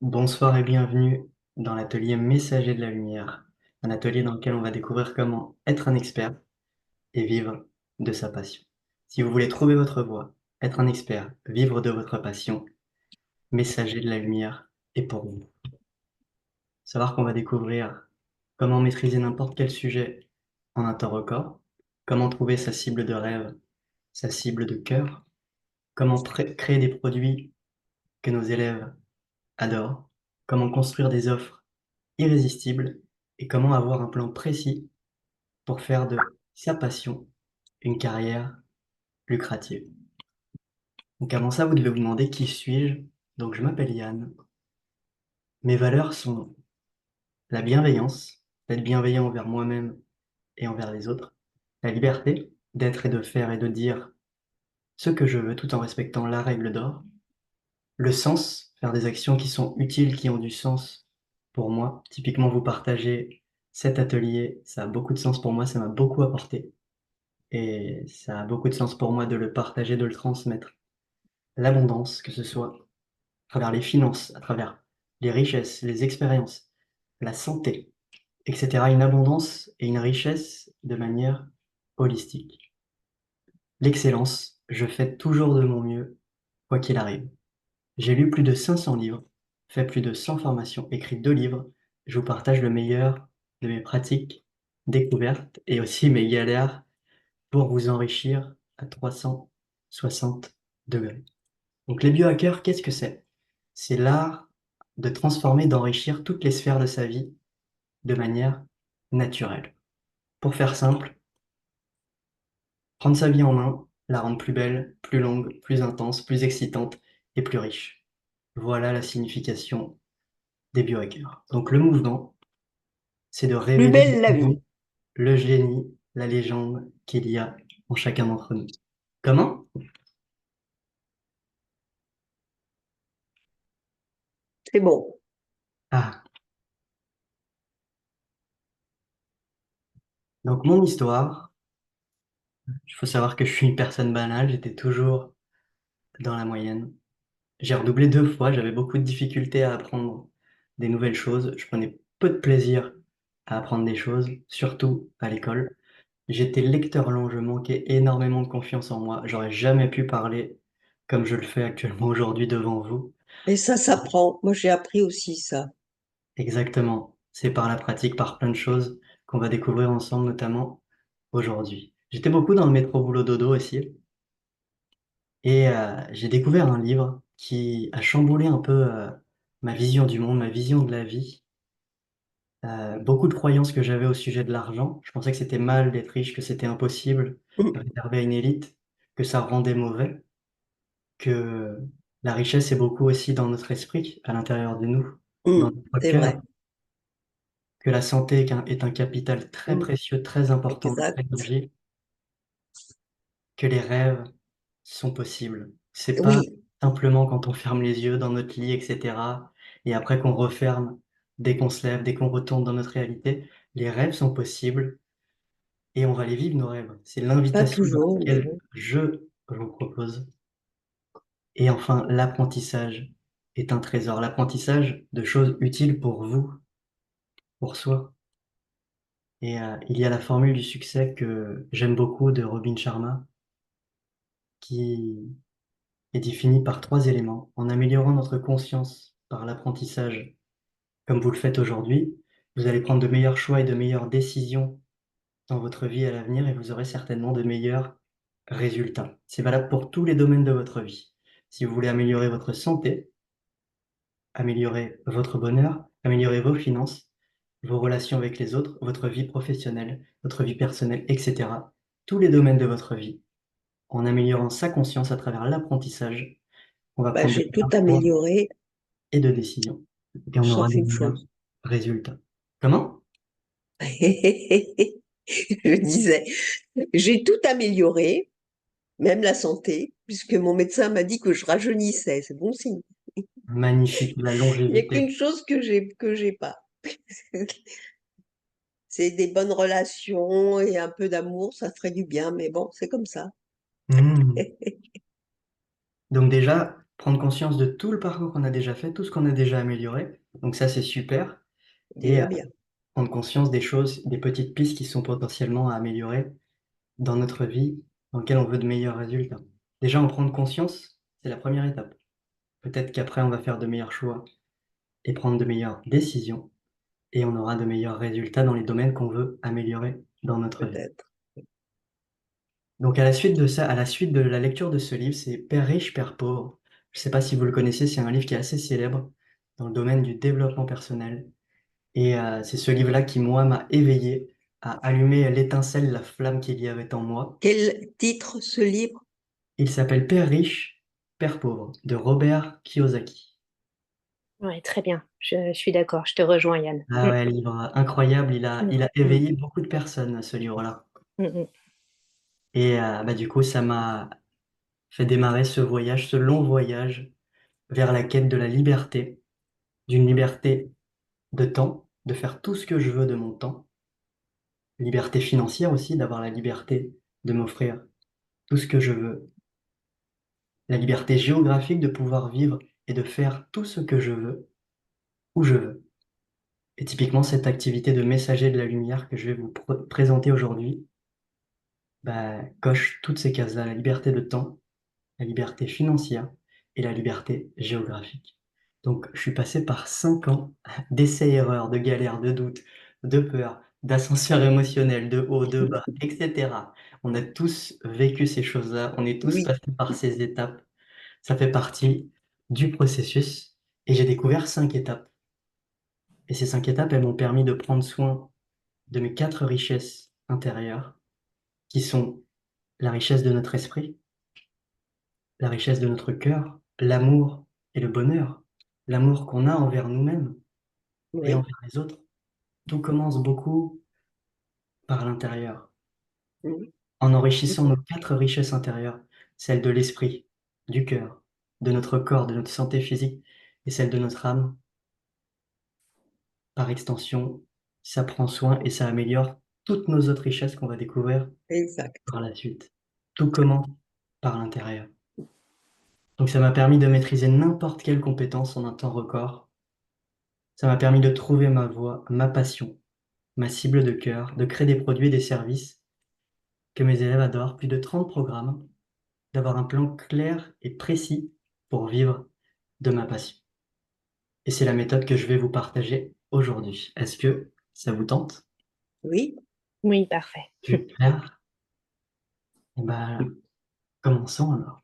Bonsoir et bienvenue dans l'atelier Messager de la Lumière, un atelier dans lequel on va découvrir comment être un expert et vivre de sa passion. Si vous voulez trouver votre voie, être un expert, vivre de votre passion, Messager de la Lumière est pour vous. Savoir qu'on va découvrir comment maîtriser n'importe quel sujet en un temps record, comment trouver sa cible de rêve, sa cible de cœur, comment créer des produits que nos élèves adorent, comment construire des offres irrésistible et comment avoir un plan précis pour faire de sa passion une carrière lucrative. Donc avant ça, vous devez vous demander qui suis-je? Donc je m'appelle Yann. Mes valeurs sont la bienveillance, d'être bienveillant envers moi-même et envers les autres, la liberté d'être et de faire et de dire ce que je veux tout en respectant la règle d'or, le sens, faire des actions qui sont utiles, qui ont du sens pour moi. Typiquement, vous partagez cet atelier, ça a beaucoup de sens pour moi, ça m'a beaucoup apporté. Et ça a beaucoup de sens pour moi de le partager, de le transmettre. L'abondance, que ce soit à travers les finances, à travers les richesses, les expériences, la santé, etc. Une abondance et une richesse de manière holistique. L'excellence, je fais toujours de mon mieux, quoi qu'il arrive. J'ai lu plus de 500 livres, fait plus de 100 formations, écrit 2 livres. Je vous partage le meilleur de mes pratiques, découvertes et aussi mes galères pour vous enrichir à 360 degrés. Donc les biohackers, qu'est-ce que c'est? C'est l'art de transformer, d'enrichir toutes les sphères de sa vie de manière naturelle. Pour faire simple, prendre sa vie en main, la rendre plus belle, plus longue, plus intense, plus excitante et plus riche. Voilà la signification des biohackers. Donc le mouvement, c'est de Plus révéler belle la vie. le génie, la légende qu'il y a en chacun d'entre nous. Comment? C'est bon. Ah, donc mon histoire, il faut savoir que je suis une personne banale, j'étais toujours dans la moyenne. J'ai redoublé 2 fois, j'avais beaucoup de difficultés à apprendre des nouvelles choses. Je prenais peu de plaisir à apprendre des choses, surtout à l'école. J'étais lecteur lent, je manquais énormément de confiance en moi. J'aurais jamais pu parler comme je le fais actuellement aujourd'hui devant vous. Et ça s'apprend. Moi, j'ai appris aussi ça. Exactement. C'est par la pratique, par plein de choses qu'on va découvrir ensemble, notamment aujourd'hui. J'étais beaucoup dans le métro boulot dodo aussi. Et j'ai découvert un livre qui a chamboulé un peu ma vision du monde, ma vision de la vie. Beaucoup de croyances que j'avais au sujet de l'argent. Je pensais que c'était mal d'être riche, que c'était impossible, Mm, réservé à une élite, que ça rendait mauvais, que la richesse est beaucoup aussi dans notre esprit, à l'intérieur de nous, dans notre c'est vrai. cœur, que la santé est un capital très Mm, précieux, très important, notre exact. énergie, que les rêves sont possibles. C'est pas Oui, simplement quand on ferme les yeux dans notre lit, etc. Et après qu'on referme dès qu'on se lève, dès qu'on retourne dans notre réalité. Les rêves sont possibles et on va les vivre, nos rêves. C'est pas l'invitation dans toujours, mais laquelle bon. je vous propose. Et enfin, l'apprentissage est un trésor. L'apprentissage de choses utiles pour vous, pour soi. Et il y a la formule du succès que j'aime beaucoup de Robin Sharma, qui est définie par 3 éléments. En améliorant notre conscience par l'apprentissage, comme vous le faites aujourd'hui, vous allez prendre de meilleurs choix et de meilleures décisions dans votre vie à l'avenir et vous aurez certainement de meilleurs résultats. C'est valable pour tous les domaines de votre vie. Si vous voulez améliorer votre santé, améliorer votre bonheur, améliorer vos finances, vos relations avec les autres, votre vie professionnelle, votre vie personnelle, etc. Tous les domaines de votre vie, en améliorant sa conscience à travers l'apprentissage, on va Bah, prendre de j'ai tout meilleurs choix amélioré, et de décisions. Et on aura sauf des une meilleurs chose. résultats. Comment? Je disais, j'ai tout amélioré, même la santé, puisque mon médecin m'a dit que je rajeunissais. C'est bon signe. Magnifique, la Il n'y a longévité. qu'une chose que j'ai pas. C'est des bonnes relations et un peu d'amour, ça ferait du bien, mais bon, c'est comme ça. Hmm. Donc déjà, prendre conscience de tout le parcours qu'on a déjà fait, tout ce qu'on a déjà amélioré. Donc ça, c'est super. Et déjà bien. prendre conscience des choses, des petites pistes qui sont potentiellement à améliorer dans notre vie, dans lesquelles on veut de meilleurs résultats. Déjà, en prendre conscience, c'est la première étape. Peut-être qu'après, on va faire de meilleurs choix et prendre de meilleures décisions, et on aura de meilleurs résultats dans les domaines qu'on veut améliorer dans notre vie. Peut-être. Donc à la suite de ça, à la suite de la lecture de ce livre, c'est Père riche, Père pauvre. Je ne sais pas si vous le connaissez, c'est un livre qui est assez célèbre dans le domaine du développement personnel. Et c'est ce livre-là qui, moi, m'a éveillé, a allumé l'étincelle, la flamme qu'il y avait en moi. Quel titre ce livre? Il s'appelle Père riche, Père pauvre, de Robert Kiyosaki. Ouais, très bien. Je suis d'accord. Je te rejoins, Yann. Ah ouais, livre incroyable, Mm, il a mm, éveillé beaucoup de personnes, ce livre-là. mm, mm. Et bah, du coup, ça m'a fait démarrer ce voyage, ce long voyage vers la quête de la liberté, d'une liberté de temps, de faire tout ce que je veux de mon temps, liberté financière aussi, d'avoir la liberté de m'offrir tout ce que je veux, la liberté géographique de pouvoir vivre et de faire tout ce que je veux, où je veux. Et typiquement, cette activité de messager de la lumière que je vais vous présenter aujourd'hui, bah, coche toutes ces cases-là, la liberté de temps, la liberté financière et la liberté géographique. Donc, je suis passé par 5 ans d'essais-erreurs, de galères, de doutes, de peurs, d'ascenseurs émotionnels, de haut, de bas, etc. On a tous vécu ces choses-là, on est tous Oui, passés par ces étapes. Ça fait partie du processus et j'ai découvert 5 étapes. Et ces 5 étapes, elles m'ont permis de prendre soin de mes 4 richesses intérieures, qui sont la richesse de notre esprit, la richesse de notre cœur, l'amour et le bonheur, l'amour qu'on a envers nous-mêmes et oui. envers les autres. Tout commence beaucoup par l'intérieur, Mm. en enrichissant nos 4 richesses intérieures, celle de l'esprit, du cœur, de notre corps, de notre santé physique et celle de notre âme. Par extension, ça prend soin et ça améliore toutes nos autres richesses qu'on va découvrir Exact. par la suite. Tout commence par l'intérieur. Donc ça m'a permis de maîtriser n'importe quelle compétence en un temps record. Ça m'a permis de trouver ma voie, ma passion, ma cible de cœur, de créer des produits et des services que mes élèves adorent, plus de 30 programmes, d'avoir un plan clair et précis pour vivre de ma passion. Et c'est la méthode que je vais vous partager aujourd'hui. Est-ce que ça vous tente? Oui, Oui, parfait. Super. Et ben, commençons alors.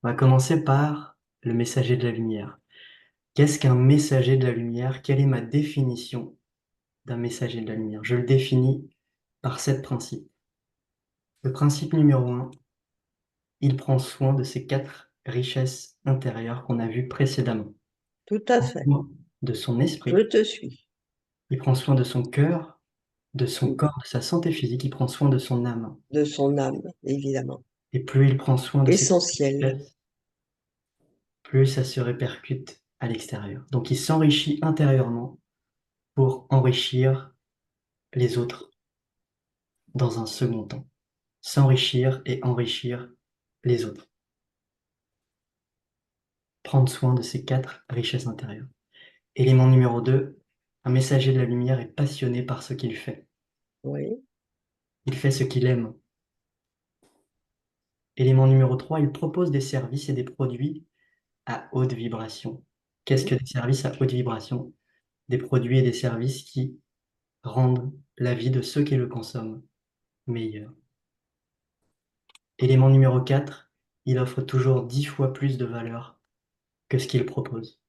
On va commencer par le messager de la lumière. Qu'est-ce qu'un messager de la lumière? Quelle est ma définition d'un messager de la lumière? Je le définis par 7 principes. Le principe numéro 1, il prend soin de ces 4 richesses intérieures qu'on a vues précédemment. tout Il à prend fait. soin de son Je esprit, te suis. il prend soin de son cœur, de son Mm. corps, de sa santé physique, il prend soin de son âme. De son âme, évidemment. Et plus il prend soin de ces Essentiel. richesses, plus ça se répercute à l'extérieur. Donc il s'enrichit intérieurement pour enrichir les autres dans un second temps. S'enrichir et enrichir les autres. Prendre soin de ces 4 richesses intérieures. Élément numéro 2, un messager de la lumière est passionné par ce qu'il fait. Oui, Il fait ce qu'il aime. Élément numéro 3, il propose des services et des produits à haute vibration. Qu'est-ce que des services à haute vibration? Des produits et des services qui rendent la vie de ceux qui le consomment meilleure. Élément numéro 4, il offre toujours 10 fois plus de valeur que ce qu'il propose.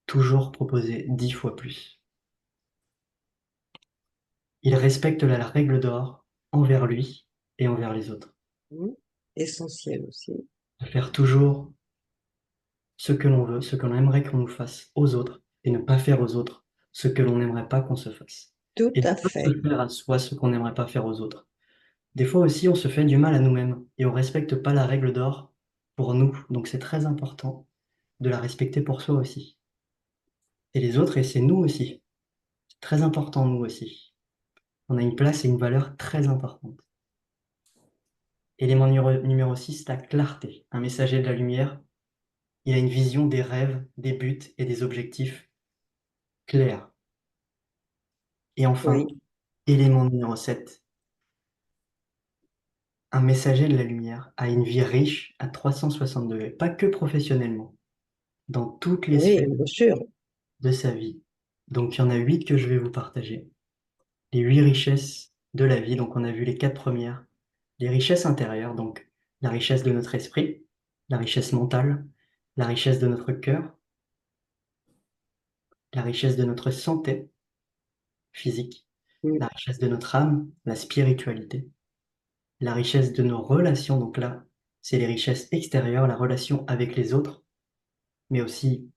Toujours proposer 10 fois plus. Il respecte la règle d'or envers lui et envers les autres. mm. Essentiel aussi. De faire toujours ce que l'on veut, ce que l'on aimerait qu'on nous fasse aux autres, et ne pas faire aux autres ce que l'on n'aimerait pas qu'on se fasse. Tout Et ne à pas se fait. faire à soi ce qu'on n'aimerait pas faire aux autres. Des fois aussi, on se fait du mal à nous-mêmes, et on ne respecte pas la règle d'or pour nous. Donc c'est très important de la respecter pour soi aussi. Et les autres, et c'est nous aussi. C'est très important, nous aussi. On a une place et une valeur très importante. Élément numéro 6, la clarté. Un messager de la lumière Il a une vision des rêves, des buts et des objectifs clairs. Et enfin, Oui, élément numéro 7, un messager de la lumière a une vie riche à 360 degrés, pas que professionnellement, dans toutes les oui, sphères bien sûr. de sa vie. Donc il y en a 8 que je vais vous partager. Les 8 richesses de la vie, donc on a vu les 4 premières. Les richesses intérieures, donc la richesse de notre esprit, la richesse mentale, la richesse de notre cœur, la richesse de notre santé physique, Mm. la richesse de notre âme, la spiritualité, la richesse de nos relations, donc là, c'est les richesses extérieures, la relation avec les autres, mais aussi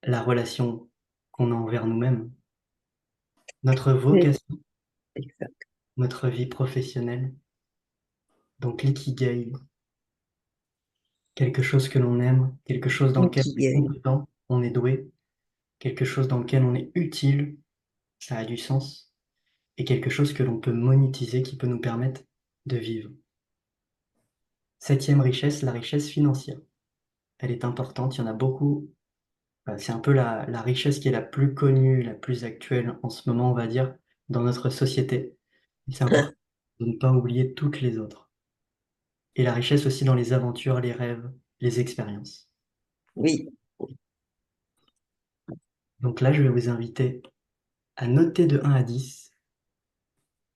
la relation qu'on a envers nous-mêmes, notre Mm. vocation, Exact. notre vie professionnelle, donc l'ikigai, quelque chose que l'on aime, quelque chose dans lequel on est Ikigai. compétent, on est doué, quelque chose dans lequel on est utile, ça a du sens, et quelque chose que l'on peut monétiser, qui peut nous permettre de vivre. Septième richesse, la richesse financière. Elle est importante, il y en a beaucoup. C'est un peu la richesse qui est la plus connue, la plus actuelle en ce moment, on va dire, dans notre société. Et c'est important de ne pas oublier toutes les autres. Et la richesse aussi dans les aventures, les rêves, les expériences. Oui, Donc là, je vais vous inviter à noter de 1 à 10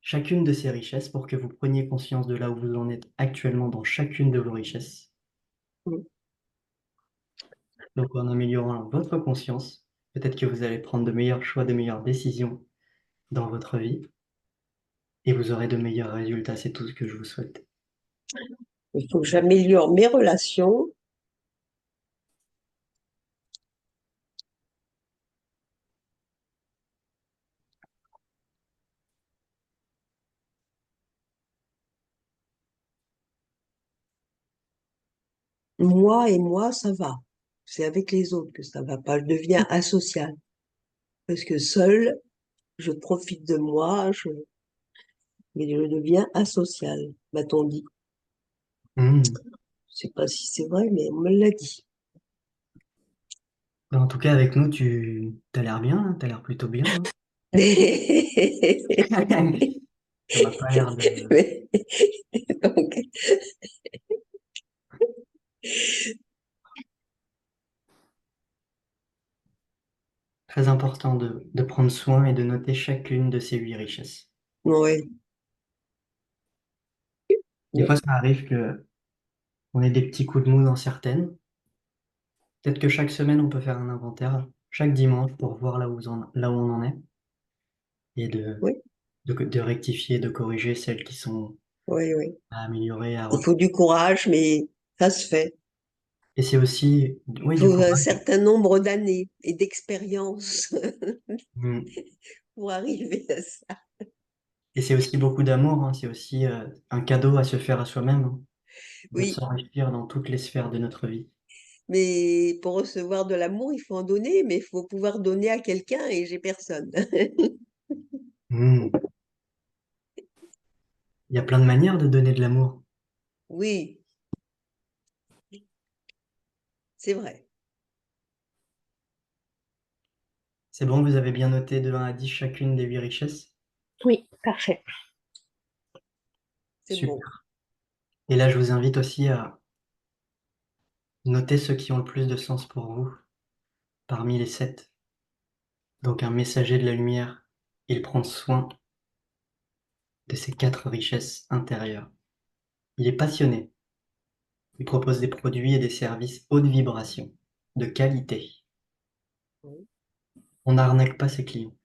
chacune de ces richesses pour que vous preniez conscience de là où vous en êtes actuellement dans chacune de vos richesses. mm, Donc en améliorant votre conscience, peut-être que vous allez prendre de meilleurs choix, de meilleures décisions dans votre vie et vous aurez de meilleurs résultats. C'est tout ce que je vous souhaite. il faut que j'améliore mes relations. Moi et moi, ça va. C'est avec les autres que ça va pas. Je deviens asociale. Parce que seule, je profite de moi, mais je deviens asociale, m'a-t-on dit. Mmh. Je sais pas si c'est vrai, mais on me l'a dit. En tout cas, avec nous, tu as l'air bien, hein, tu as l'air plutôt bien, hein. Ça m'a pas l'air de... Mais- donc, Très important de prendre soin et de noter chacune de ces 8 richesses. ouais, Des fois, ouais, ça arrive que on ait des petits coups de mou dans certaines. Peut-être que chaque semaine, on peut faire un inventaire, chaque dimanche, pour voir là où on en est et ouais, de rectifier, de corriger celles qui sont ouais, ouais. à améliorer, à Il faut reprendre. du courage, mais ça se fait. Et c'est aussi, oui, Il du faut un courage. certain nombre d'années et d'expérience Mm. pour arriver à ça. Et c'est aussi beaucoup d'amour, hein. C'est aussi un cadeau à se faire à soi-même, hein, de Oui, s'enrichir dans toutes les sphères de notre vie. mais pour recevoir de l'amour, il faut en donner, mais il faut pouvoir donner à quelqu'un et j'ai personne. Mm. Il y a plein de manières de donner de l'amour. Oui, c'est vrai. C'est bon, vous avez bien noté de 1 à 10 chacune des 8 richesses? Oui, parfait. C'est bon. Super. Et là, je vous invite aussi à noter ceux qui ont le plus de sens pour vous parmi les 7. Donc un messager de la lumière, il prend soin de ces 4 richesses intérieures. Il est passionné. Il propose des produits et des services haute vibration, de qualité. Oui, On n'arnaque pas ses clients.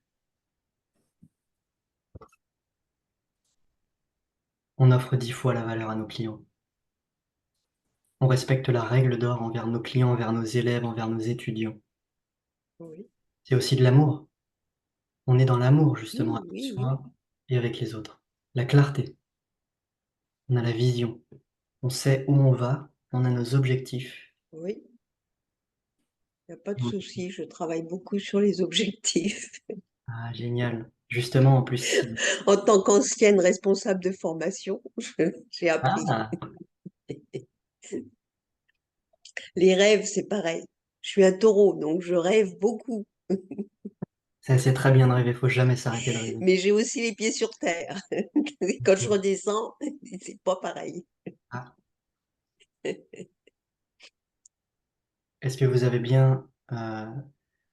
On offre 10 fois la valeur à nos clients. On respecte la règle d'or envers nos clients, envers nos élèves, envers nos étudiants. oui, C'est aussi de l'amour. On est dans l'amour, justement, oui, avec oui, oui, soi et avec les autres. La clarté. On a la vision. On sait où on va. On a nos objectifs. oui. Il n'y a pas de souci, je travaille beaucoup sur les objectifs. Ah, génial. Justement, en plus. En tant qu'ancienne responsable de formation, j'ai appris. Ah, Les rêves, c'est pareil. Je suis un taureau, donc je rêve beaucoup. C'est très bien de rêver, faut jamais s'arrêter de rêver. Mais j'ai aussi les pieds sur terre. Quand je redescends, c'est pas pareil. Ah. Est-ce que vous avez bien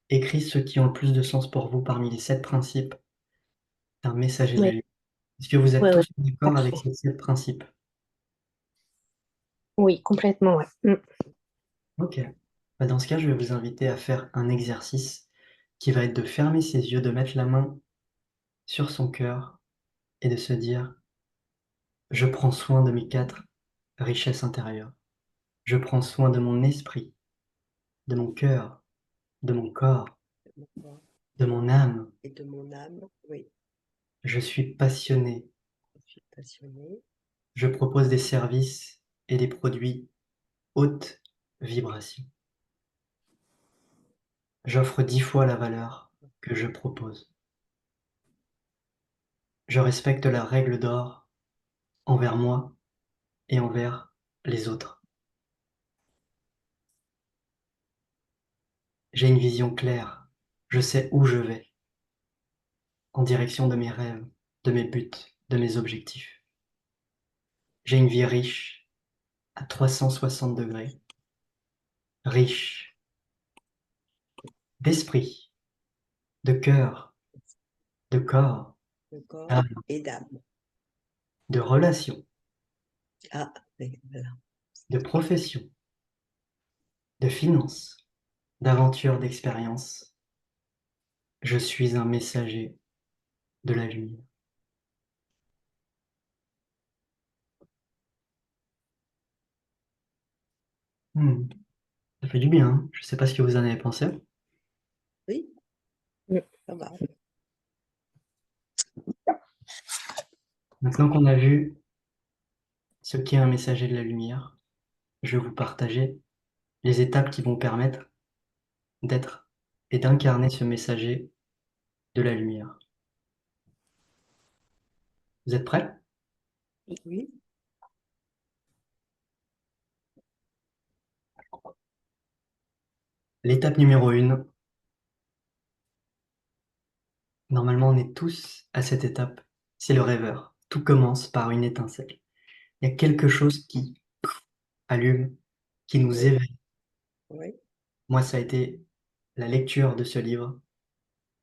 écrit ceux qui ont le plus de sens pour vous parmi les 7 principes d'un messager de la Oui, lumière? Est-ce que vous êtes ouais, ouais, tous d'accord avec parfait. ces 7 principes? Oui, complètement, ouais. Ok. Bah, dans ce cas, je vais vous inviter à faire un exercice qui va être de fermer ses yeux, de mettre la main sur son cœur et de se dire, je prends soin de mes 4 richesses intérieures. Je prends soin de mon esprit, de mon cœur, de mon corps, de mon âme. Et de mon âme, oui, Je suis passionné. je suis passionnée. Je propose des services et des produits haute vibration. J'offre 10 fois la valeur que je propose. Je respecte la règle d'or envers moi et envers les autres. J'ai une vision claire. Je sais où je vais, en direction de mes rêves, de mes buts, de mes objectifs. J'ai une vie riche à 360 degrés, riche d'esprit, de cœur, de corps, De corps d'âme, et d'âme. de relations, Ah, oui, voilà. de profession, de finances, d'aventure, d'expérience. Je suis un messager de la lumière. Hmm, ça fait du bien, hein. Je ne sais pas ce que vous en avez pensé. Oui, Mm. ça va. Maintenant qu'on a vu ce qu'est un messager de la lumière, je vais vous partager les étapes qui vont permettre d'être et d'incarner ce messager de la lumière. Vous êtes prêts? Oui, L'étape numéro 1, normalement on est tous à cette étape, c'est le rêveur. Tout commence par une étincelle. Il y a quelque chose qui allume, qui nous oui, éveille. oui. Moi, ça a été la lecture de ce livre.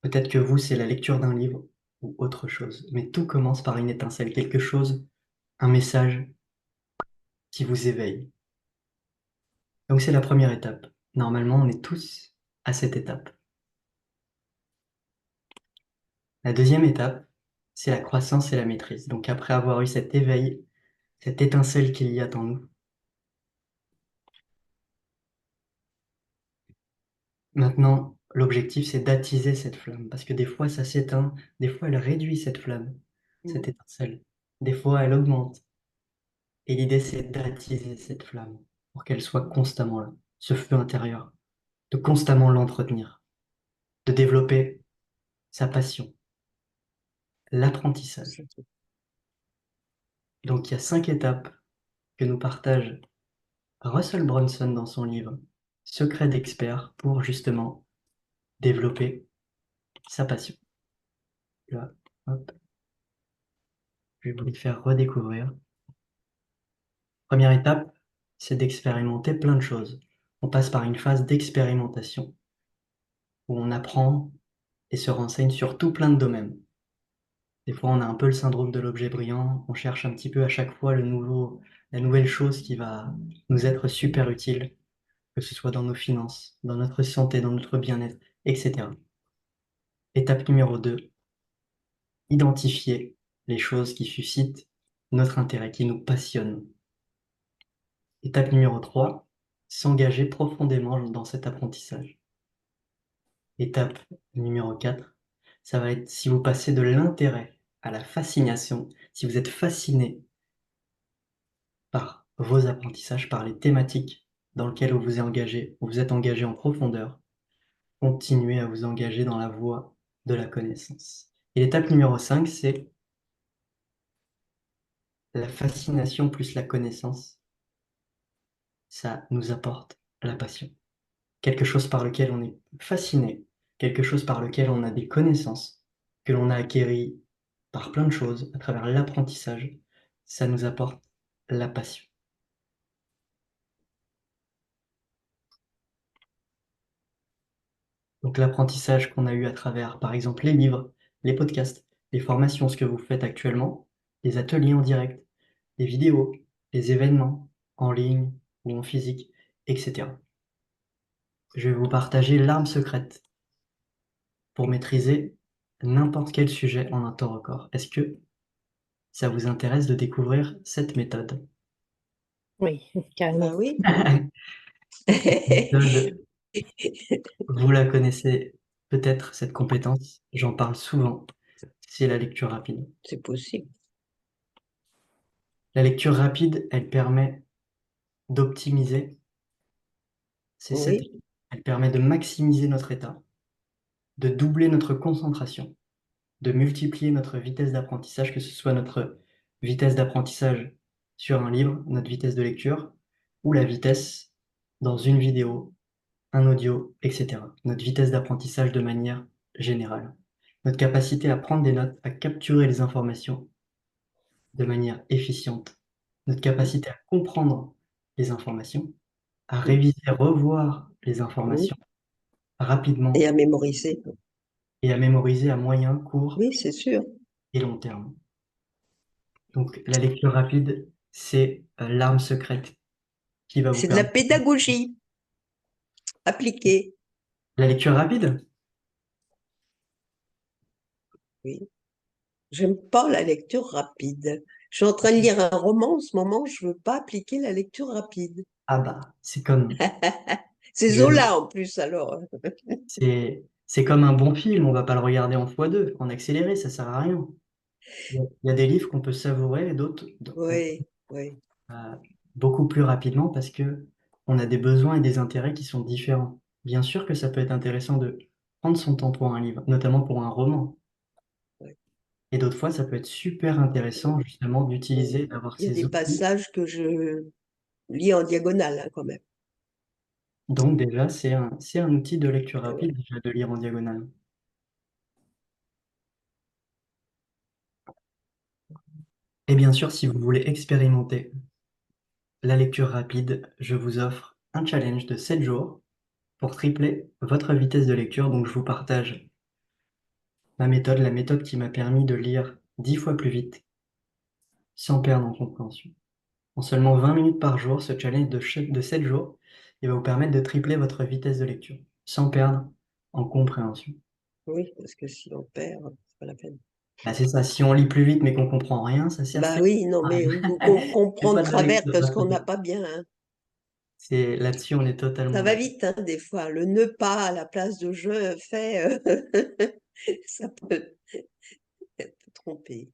Peut-être que vous, c'est la lecture d'un livre ou autre chose. Mais tout commence par une étincelle, quelque chose, un message qui vous éveille. Donc c'est la première étape. Normalement, on est tous à cette étape. La deuxième étape, c'est la croissance et la maîtrise. Donc après avoir eu cet éveil, cette étincelle qu'il y a en nous, maintenant, l'objectif, c'est d'attiser cette flamme. Parce que des fois, ça s'éteint, des fois, elle réduit cette flamme, cette Mm. étincelle. Des fois, elle augmente. Et l'idée, c'est d'attiser cette flamme pour qu'elle soit constamment là, ce feu intérieur, de constamment l'entretenir, de développer sa passion, l'apprentissage. Donc, il y a 5 étapes que nous partage Russell Brunson dans son livre Secret d'expert pour justement développer sa passion. Là, hop, je vais vous les faire redécouvrir. Première étape, c'est d'expérimenter plein de choses. On passe par une phase d'expérimentation où on apprend et se renseigne sur tout plein de domaines. Des fois, on a un peu le syndrome de l'objet brillant, on cherche un petit peu à chaque fois la nouvelle chose qui va nous être super utile, que ce soit dans nos finances, dans notre santé, dans notre bien-être, etc. Étape numéro 2, identifier les choses qui suscitent notre intérêt, qui nous passionnent. Étape numéro 3, s'engager profondément dans cet apprentissage. Étape numéro 4, ça va être si vous passez de l'intérêt à la fascination, si vous êtes fasciné par vos apprentissages, par les thématiques dans lesquelles vous vous êtes engagé en profondeur, continuez à vous engager dans la voie de la connaissance. Et l'étape numéro 5, c'est la fascination plus la connaissance. Ça nous apporte la passion. Quelque chose par lequel on est fasciné, quelque chose par lequel on a des connaissances, que l'on a acquéries par plein de choses, à travers l'apprentissage, ça nous apporte la passion. Donc l'apprentissage qu'on a eu à travers, par exemple, les livres, les podcasts, les formations, ce que vous faites actuellement, les ateliers en direct, les vidéos, les événements en ligne ou en physique, etc. Je vais vous partager l'arme secrète pour maîtriser n'importe quel sujet en un temps record. Est-ce que ça vous intéresse de découvrir cette méthode? Oui, carrément. Bah oui. Méthode, vous la connaissez peut-être, cette compétence, j'en parle souvent, c'est la lecture rapide. C'est possible. La lecture rapide, elle permet d'optimiser, Oui, elle permet de maximiser notre état, de doubler notre concentration, de multiplier notre vitesse d'apprentissage, que ce soit notre vitesse d'apprentissage sur un livre, notre vitesse de lecture, ou la vitesse dans une vidéo, un audio, etc. Notre vitesse d'apprentissage de manière générale. Notre capacité à prendre des notes, à capturer les informations de manière efficiente. Notre capacité à comprendre les informations, à réviser, revoir les oui. informations Et rapidement à mémoriser. et à mémoriser à moyen, court Oui, c'est sûr. et long terme. Donc la lecture rapide, c'est l'arme secrète qui va vous C'est de la permettre. pédagogie appliquée. La lecture rapide? Oui. J'aime pas la lecture rapide. Je suis en train de lire un roman en ce moment, je veux pas appliquer la lecture rapide. Ah bah, c'est comme, C'est je- Zola en plus alors. c'est comme un bon film, on va pas le regarder en x2, en accéléré, ça sert à rien. Il y a des livres qu'on peut savourer et d'autres Oui, oui. beaucoup plus rapidement parce que on a des besoins et des intérêts qui sont différents. Bien sûr que ça peut être intéressant de prendre son temps pour un livre, notamment pour un roman. Oui. Et d'autres fois, ça peut être super intéressant justement d'utiliser, d'avoir Il y a des ces outils. passages que je lis en diagonale hein, quand même. Donc déjà, c'est un outil de lecture Ouais. rapide déjà de lire en diagonale. Et bien sûr, si vous voulez expérimenter la lecture rapide, je vous offre un challenge de 7 jours pour tripler votre vitesse de lecture. Donc je vous partage ma méthode, la méthode qui m'a permis de lire 10 fois plus vite sans perdre en compréhension. En seulement 20 minutes par jour, ce challenge de 7 jours, il va vous permettre de tripler votre vitesse de lecture sans perdre en compréhension. Oui, parce que si on perd, c'est pas la peine. Bah, c'est ça, si on lit plus vite mais qu'on comprend rien, ça sert Bah strictement oui, non, à rien. mais ou qu'on C'est comprend de pas de la travers lecture parce qu'on n'a rapide. pas bien, hein. C'est là-dessus, on est totalement Ça va d'accord. vite, hein, des fois. Le ne pas à la place de je fait, ça peut tromper.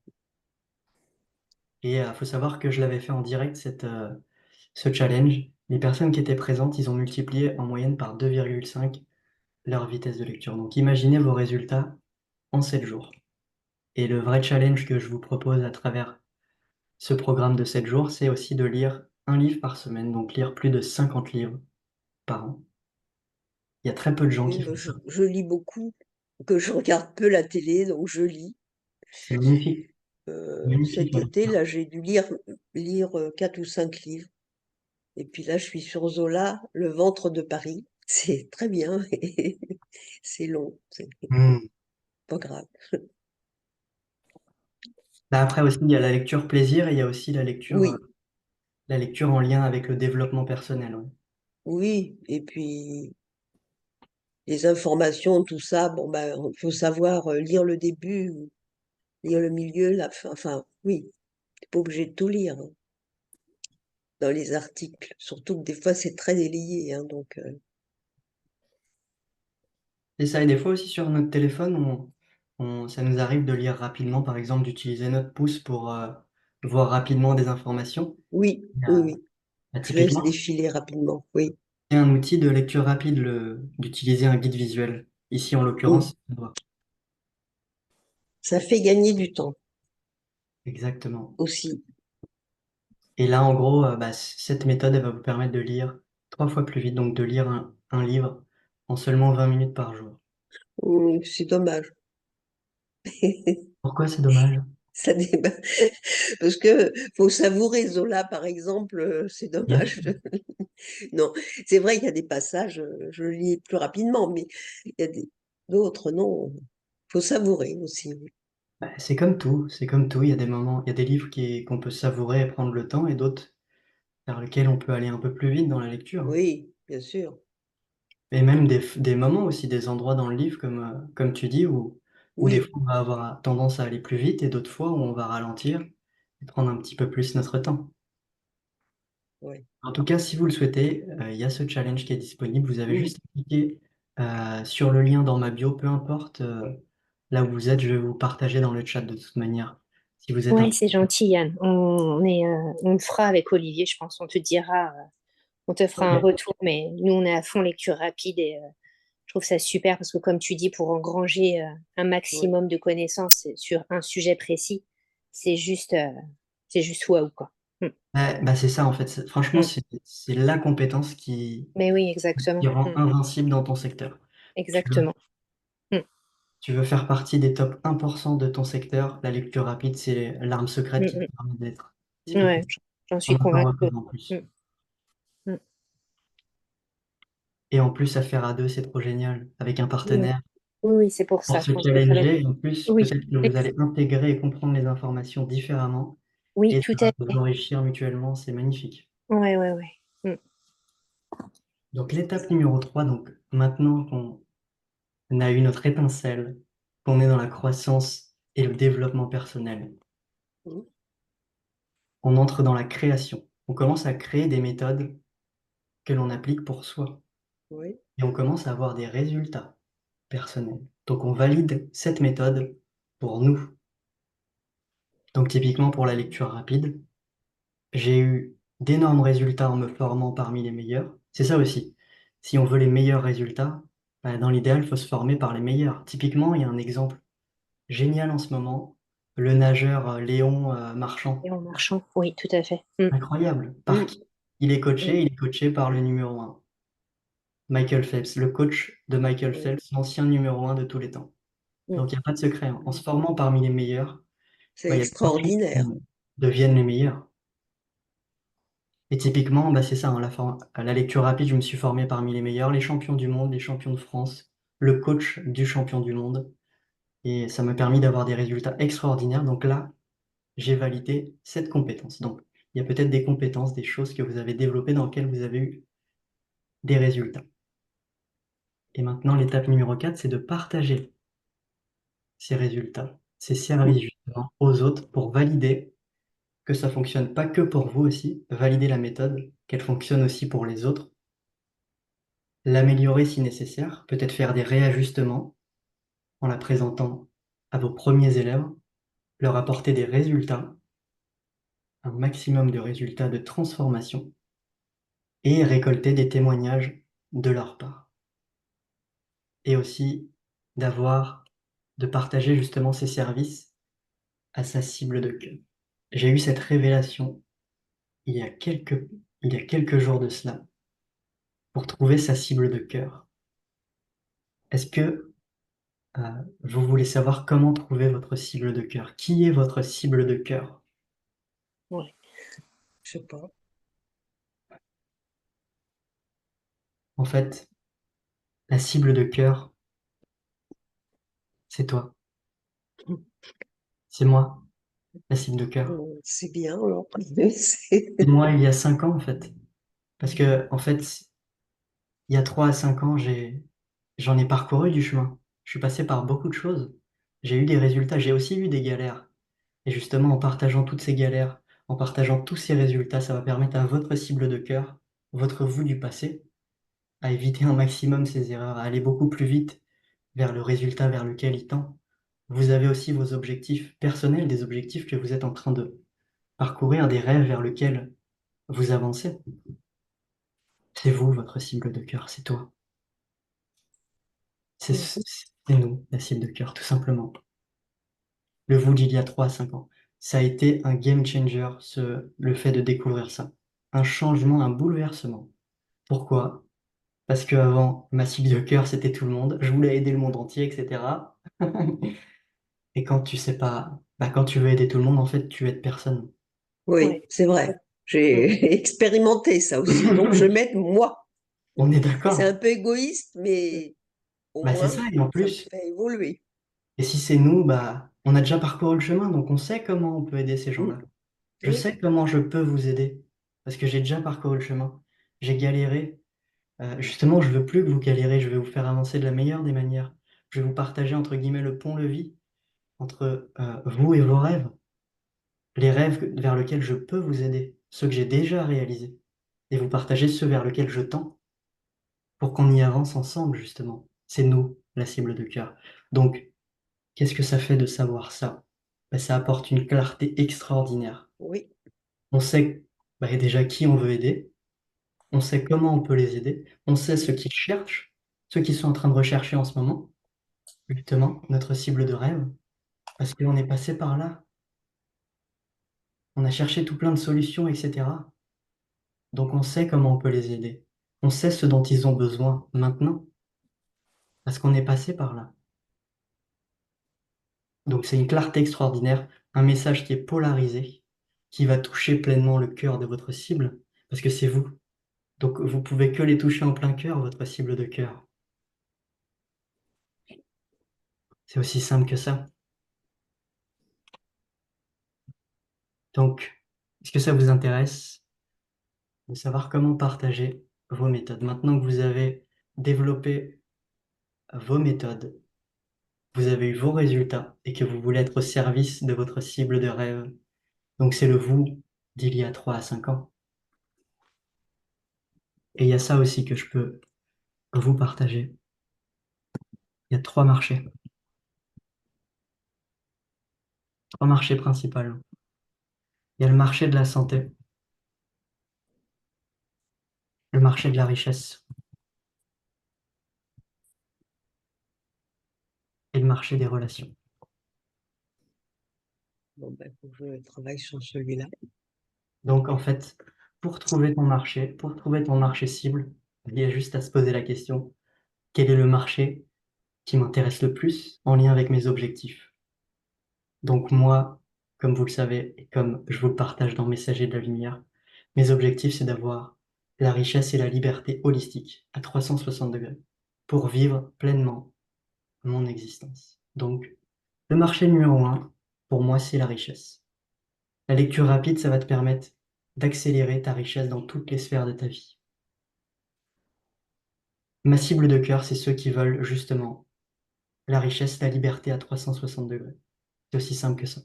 Et il faut savoir que je l'avais fait en direct, ce challenge. Les personnes qui étaient présentes, ils ont multiplié en moyenne par 2,5 leur vitesse de lecture. Donc imaginez vos résultats en 7 jours. Et le vrai challenge que je vous propose à travers ce programme de 7 jours, c'est aussi de lire un livre par semaine, donc lire plus de 50 livres par an. Il y a très peu de gens Oui, qui bah, font ça. je lis beaucoup, que je regarde peu la télé, donc je lis. C'est magnifique, magnifique Cet la été, lecture. là, j'ai dû lire 4 ou 5 livres. Et puis là, je suis sur Zola, Le ventre de Paris. C'est très bien. C'est long, c'est Hmm. pas grave. Bah, après aussi, il y a la lecture plaisir et il y a aussi Oui, la lecture en lien avec le développement personnel. Ouais. oui. Et puis, les informations, tout ça, bon, ben, il faut savoir lire le début, lire le milieu, la fin. Enfin, oui, t'es pas obligé de tout lire hein, dans les articles. Surtout que des fois, c'est très délié. Hein, donc, Et ça, et des fois aussi sur notre téléphone, ça nous arrive de lire rapidement, par exemple, d'utiliser notre pouce pour voir rapidement des informations. oui, oui, Euh, oui. Bah, Je laisse typiquement, défiler rapidement. Oui. c'est un outil de lecture rapide d'utiliser un guide visuel. Ici, en Mm. l'occurrence, on doit. Ça fait gagner du temps Exactement. aussi. Et là, en gros, bah, cette méthode, elle va vous permettre de lire 3 fois plus vite, donc de lire un livre en seulement 20 minutes par jour. C'est dommage. Pourquoi c'est dommage? Ça débat. Parce que faut savourer Zola, par exemple, c'est Bien dommage. sûr. Non, c'est vrai qu'il y a des passages, je lis plus rapidement, mais il y a d'autres, non. Faut savourer aussi. Oui, Bah, c'est comme tout, c'est comme tout. Il y a des moments, il y a des livres qu'on peut savourer et prendre le temps, et d'autres vers lesquels on peut aller un peu plus vite dans la lecture. oui, bien sûr. Et même des moments aussi, des endroits dans le livre, comme tu dis, où des Oui, fois on va avoir tendance à aller plus vite, et d'autres fois où on va ralentir et prendre un petit peu plus notre temps. oui. En tout cas, si vous le souhaitez, il y a ce challenge qui est disponible. Vous avez Mm. juste à cliquer sur le lien dans ma bio, peu importe là où vous êtes, je vais vous partager dans le chat de toute manière. Si vous êtes Ouais, un... c'est gentil, Yann. On le fera avec Olivier, je pense. On te dira, on te fera un Ok. retour, mais nous, on est à fond lecture rapide et je trouve ça super parce que, comme tu dis, pour engranger un Oui, maximum de connaissances sur un sujet précis, c'est juste, euh, c'est juste waouh, quoi. Mm, Ouais, bah c'est ça en fait. Franchement, mm. c'est la compétence Mais oui, qui exactement. rend Mm, invincible dans ton secteur. Tu veux, exactement. Mm, tu veux faire partie des top 1% de ton secteur, la lecture rapide, c'est l'arme secrète qui te mm, permet d'être. mm. Ouais, Typiquement. j'en On suis n'a pas convaincue. recours en plus. Mm, mm. Et en plus, à faire à deux, c'est trop génial. Avec un Oui, partenaire. oui, c'est pour Pour ça. Je se pense que ça va être. challenger, et en plus, Oui, peut-être que vous allez intégrer et comprendre les informations différemment, oui, et tout ça à va vous fait. enrichir mutuellement, c'est magnifique. Ouais, ouais, ouais. Mm. Donc l'étape numéro 3, donc maintenant qu'on a eu notre étincelle, qu'on est dans la croissance et le développement personnel, mm, on entre dans la création. On commence à créer des méthodes que l'on applique pour soi, oui, et on commence à avoir des résultats personnels. Donc on valide cette méthode pour nous. Donc typiquement pour la lecture rapide, j'ai eu d'énormes résultats en me formant parmi les meilleurs. C'est ça aussi. Si on veut les meilleurs résultats, bah, dans l'idéal, il faut se former par les meilleurs. Typiquement, il y a un exemple génial en ce moment, le nageur Léon Marchand. Et en marchant, oui, tout à fait. Mm, Incroyable. Par mm, qui? Il est mm, coaché, il est coaché par le numéro un, Michael Phelps, le coach de Michael oui. Phelps, l'ancien numéro un de tous les temps. mm. Donc il n'y a pas de secret, hein. En se formant parmi les meilleurs, C'est bah, il y a des chances extraordinaire. qu'on devienne les meilleurs. Et typiquement, bah, c'est ça, hein, à la lecture rapide, je me suis formé parmi les meilleurs, les champions du monde, les champions de France, le coach du champion du monde. Et ça m'a permis d'avoir des résultats extraordinaires. Donc là, j'ai validé cette compétence. Donc, il y a peut-être des compétences, des choses que vous avez développées dans lesquelles vous avez eu des résultats. Et maintenant, l'étape numéro 4, c'est de partager ces résultats, ces Mm, services justement aux autres pour valider que ça fonctionne pas que pour vous aussi, valider la méthode, qu'elle fonctionne aussi pour les autres, l'améliorer si nécessaire, peut-être faire des réajustements en la présentant à vos premiers élèves, leur apporter des résultats, un maximum de résultats de transformation, et récolter des témoignages de leur part. Et aussi de partager justement ces services à sa cible de cœur. J'ai eu cette révélation il y a il y a quelques jours de cela, pour trouver sa cible de cœur. Est-ce que vous voulez savoir comment trouver votre cible de cœur? Qui est votre cible de cœur? ouais, je sais pas. En fait, la cible de cœur, c'est toi. C'est moi, la cible de cœur. C'est bien, alors. C'est- C'est moi il y a 5 ans, en fait. Parce que, en fait, il y a 3 à 5 ans, j'en ai parcouru du chemin. Je suis passé par beaucoup de choses. J'ai eu des résultats. J'ai aussi eu des galères. Et justement, en partageant toutes ces galères, en partageant tous ces résultats, ça va permettre à votre cible de cœur, votre vous du passé, à éviter un maximum ces erreurs, à aller beaucoup plus vite vers le résultat vers lequel il tend. Vous avez aussi vos objectifs personnels, des objectifs que vous êtes en train de parcourir, des rêves vers lesquels vous avancez. C'est vous, votre cible de cœur, c'est toi. Mhm. C'est nous, la cible de cœur, tout simplement. Le vous d'il y a 3 à 5 ans. Ça a été un game changer, le fait de découvrir ça. Un changement, un bouleversement. Pourquoi? Parce qu'avant, ma cible de cœur, c'était tout le monde. Je voulais aider le monde entier, etc. Et quand tu sais pas, bah, quand tu veux aider tout le monde, en fait, tu aides personne. Oui, Ouais. c'est vrai. Mm. J'ai expérimenté ça aussi. Donc, je m'aide moi. On est C'est un d'accord. peu égoïste, mais au Bah, c'est ça. moins, Et en ça me plus, fait évoluer. et si c'est nous, bah, on a déjà parcouru le chemin, donc on sait comment on peut aider ces Mm. gens-là. Je Oui, sais comment je peux vous aider, parce que j'ai déjà parcouru le chemin. J'ai galéré. Justement, je veux plus que vous galérez, je vais vous faire avancer de la meilleure des manières. Je vais vous partager, entre guillemets, le pont-levis entre vous et vos rêves, les rêves vers lesquels je peux vous aider, ceux que j'ai déjà réalisés, et vous partager ceux vers lesquels je tends, pour qu'on y avance ensemble, justement. C'est nous, la cible de cœur. Donc, qu'est-ce que ça fait de savoir ça? Ben, ça apporte une clarté extraordinaire. oui, On sait ben, déjà qui on veut aider, on sait comment on peut les aider, on sait ce qu'ils cherchent, ceux qui sont en train de rechercher en ce moment, justement, notre cible de rêve, parce qu'on est passé par là, on a cherché tout plein de solutions, etc. Donc on sait comment on peut les aider. On sait ce dont ils ont besoin maintenant, parce qu'on est passé par là. Donc c'est une clarté extraordinaire, un message qui est polarisé, qui va toucher pleinement le cœur de votre cible, parce que c'est vous. Donc vous pouvez que les toucher en plein cœur, votre cible de cœur. C'est aussi simple que ça. Donc, est-ce que ça vous intéresse de savoir comment partager vos méthodes? Maintenant que vous avez développé vos méthodes, vous avez eu vos résultats et que vous voulez être au service de votre cible de rêve. Donc c'est le vous d'il y a 3 à 5 ans. Et il y a ça aussi que je peux vous partager. Il y a trois marchés principaux. Il y a le marché de la santé, le marché de la richesse et le marché des relations. bon, ben, faut que je travaille sur celui-là. Donc en fait, pour trouver ton marché cible, il y a juste à se poser la question, quel est le marché qui m'intéresse le plus en lien avec mes objectifs? Donc moi, comme vous le savez, et comme je vous le partage dans Messager de la Lumière, mes objectifs, c'est d'avoir la richesse et la liberté holistique à 360 degrés pour vivre pleinement mon existence. Donc, le marché numéro un, pour moi, c'est la richesse. La lecture rapide, ça va te permettre d'accélérer ta richesse dans toutes les sphères de ta vie. Ma cible de cœur, c'est ceux qui veulent justement la richesse, la liberté à 360 degrés. C'est aussi simple que ça.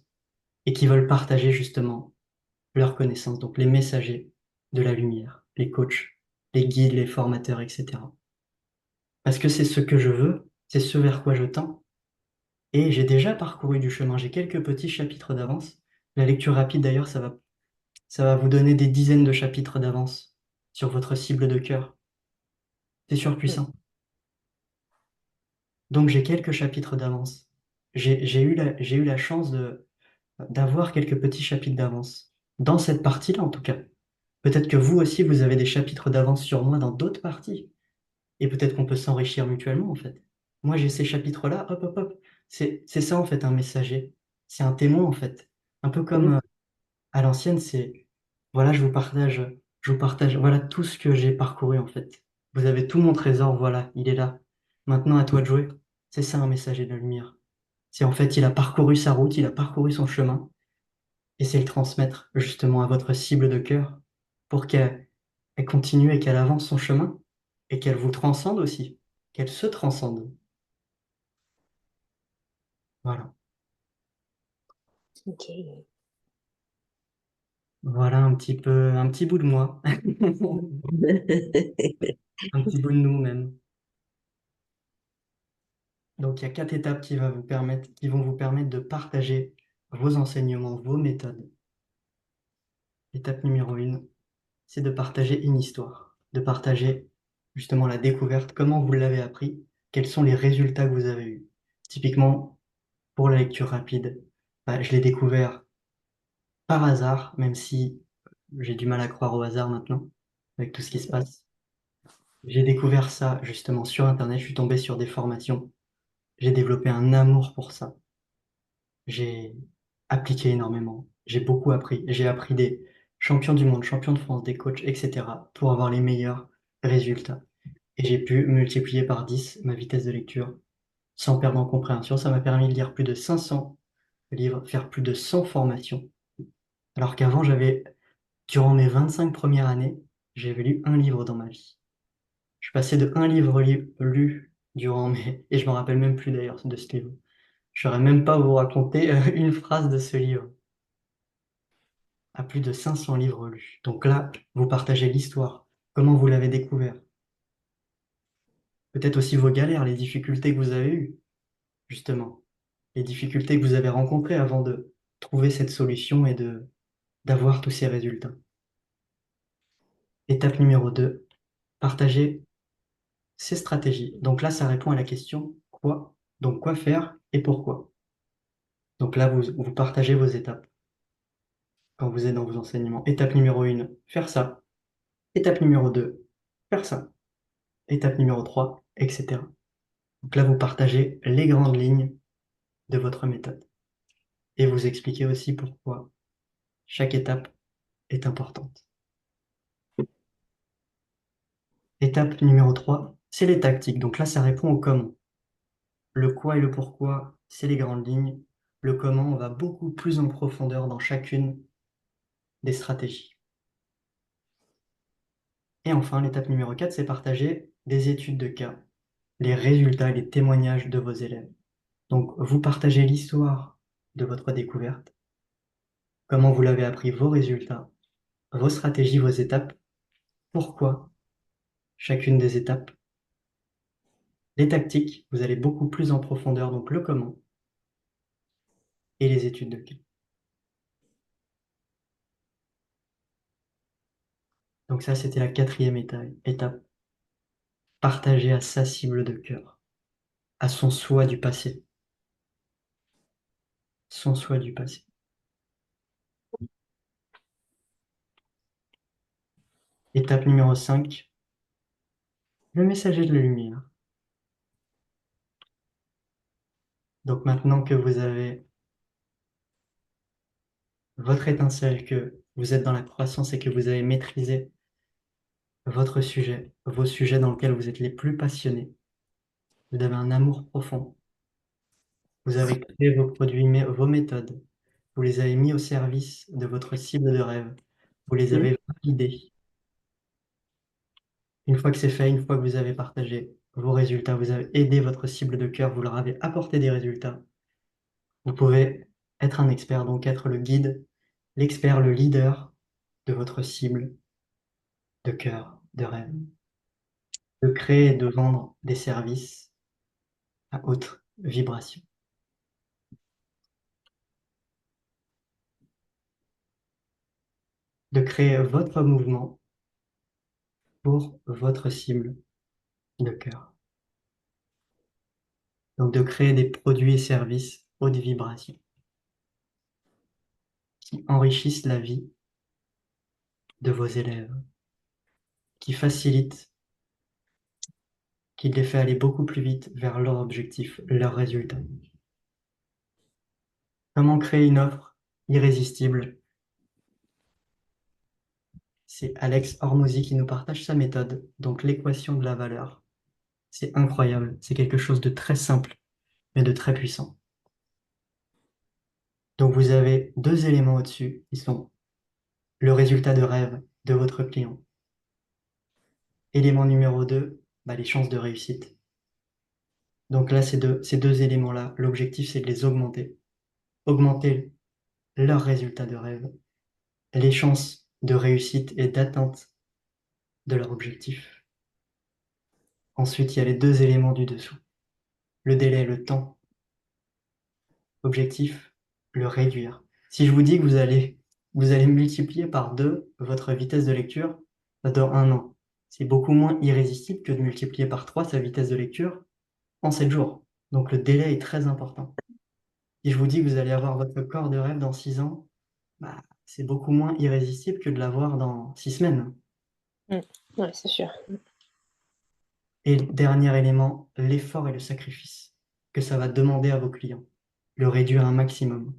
Et qui veulent partager justement leurs connaissances, donc les messagers de la lumière, les coachs, les guides, les formateurs, etc. Parce que c'est ce que je veux, c'est ce vers quoi je tends, et j'ai déjà parcouru du chemin, j'ai quelques petits chapitres d'avance. La lecture rapide, d'ailleurs, ça va vous donner des dizaines de chapitres d'avance sur votre cible de cœur. C'est Mm. surpuissant. Donc j'ai quelques chapitres d'avance. J'ai eu la chance d'avoir quelques petits chapitres d'avance. Dans cette partie-là, en tout cas. Peut-être que vous aussi, vous avez des chapitres d'avance sur moi dans d'autres parties. Et peut-être qu'on peut s'enrichir mutuellement, en fait. Moi, j'ai ces chapitres-là, hop, hop, hop. C'est ça, en fait, un messager. C'est un témoin, en fait. Un peu comme Mm. à l'ancienne, c'est, voilà, je vous partage, voilà tout ce que j'ai parcouru, en fait. Vous avez tout mon trésor, voilà, il est là. Maintenant, à toi de jouer. C'est ça, un messager de la lumière. C'est en fait, il a parcouru sa route, il a parcouru son chemin, et c'est le transmettre, justement, à votre cible de cœur, pour qu'elle continue et qu'elle avance son chemin, et qu'elle vous transcende aussi, qu'elle se transcende. Voilà. Ok. Voilà un petit bout de moi, un petit bout de nous-mêmes. Donc, il y a 4 étapes qui vont vous permettre de partager vos enseignements, vos méthodes. Étape numéro 1, c'est de partager une histoire, de partager justement la découverte, comment vous l'avez appris, quels sont les résultats que vous avez eus. Typiquement, pour la lecture rapide, bah, je l'ai découvert par hasard, même si j'ai du mal à croire au hasard maintenant, avec tout ce qui se passe. J'ai découvert ça justement sur Internet, je suis tombé sur des formations, j'ai développé un amour pour ça. J'ai appliqué énormément, j'ai beaucoup appris. J'ai appris des champions du monde, champions de France, des coachs, etc. pour avoir les meilleurs résultats. Et j'ai pu multiplier par 10 ma vitesse de lecture sans perdre en compréhension. Ça m'a permis de lire plus de 500 livres, faire plus de 100 formations. Alors qu'avant, durant mes 25 premières années, j'avais lu un livre dans ma vie. Je suis passé de un livre lu durant mes... Et je me rappelle même plus d'ailleurs de ce livre. Je saurais même pas vous raconter une phrase de ce livre, à plus de 500 livres lus. Donc là, vous partagez l'histoire, comment vous l'avez découvert. Peut-être aussi vos galères, les difficultés que vous avez eues, justement. Les difficultés que vous avez rencontrées avant de trouver cette solution et d'avoir tous ces résultats. Étape numéro 2, partager ces stratégies. Donc là, ça répond à la question quoi? Donc quoi faire et pourquoi? Donc là, vous partagez vos étapes quand vous êtes dans vos enseignements. Étape numéro 1, faire ça. Étape numéro 2, faire ça. Étape numéro 3, etc. Donc là, vous partagez les grandes lignes de votre méthode. Et vous expliquez aussi pourquoi chaque étape est importante. Étape numéro 3, c'est les tactiques. Donc là, ça répond au comment. Le quoi et le pourquoi, c'est les grandes lignes. Le comment, on va beaucoup plus en profondeur dans chacune des stratégies. Et enfin, l'étape numéro 4, c'est partager des études de cas, les résultats et les témoignages de vos élèves. Donc, vous partagez l'histoire de votre découverte, comment vous l'avez appris, vos résultats, vos stratégies, vos étapes, pourquoi chacune des étapes, les tactiques, vous allez beaucoup plus en profondeur, donc le comment, et les études de cas. Donc ça, c'était la 4e étape. Partager à sa cible de cœur, à son soi du passé. Son soi du passé. Étape numéro 5, le messager de la lumière. Donc maintenant que vous avez votre étincelle, que vous êtes dans la croissance et que vous avez maîtrisé votre sujet, vos sujets dans lesquels vous êtes les plus passionnés, vous avez un amour profond, vous avez créé vos produits, vos méthodes, vous les avez mis au service de votre cible de rêve, vous les avez validés. Une fois que c'est fait, une fois que vous avez partagé vos résultats, vous avez aidé votre cible de cœur, vous leur avez apporté des résultats, vous pouvez être un expert, donc être le guide, l'expert, le leader de votre cible de cœur, de rêve, de créer et de vendre des services à haute vibration, de créer votre mouvement pour votre cible de cœur. Donc de créer des produits et services haute vibration qui enrichissent la vie de vos élèves, qui facilitent, qui les fait aller beaucoup plus vite vers leur objectif, leur résultat. Comment créer une offre irrésistible? C'est Alex Hormozy qui nous partage sa méthode, donc l'équation de la valeur. C'est incroyable, c'est quelque chose de très simple, mais de très puissant. Donc vous avez 2 éléments au-dessus, qui sont le résultat de rêve de votre client. Élément numéro 2, les chances de réussite. Donc là, ces deux éléments-là, l'objectif, c'est de les augmenter. Augmenter leurs résultats de rêve, les chances de réussite et d'atteinte de leur objectif. Ensuite, il y a les 2 éléments du dessous. Le délai, le temps. Objectif, le réduire. Si je vous dis que vous allez multiplier par 2 votre vitesse de lecture dans 1 an, c'est beaucoup moins irrésistible que de multiplier par 3 sa vitesse de lecture en 7 jours. Donc le délai est très important. Si je vous dis que vous allez avoir votre corps de rêve dans 6 ans, c'est beaucoup moins irrésistible que de l'avoir dans 6 semaines. Ouais, c'est sûr. Et dernier élément, l'effort et le sacrifice que ça va demander à vos clients. Le réduire un maximum.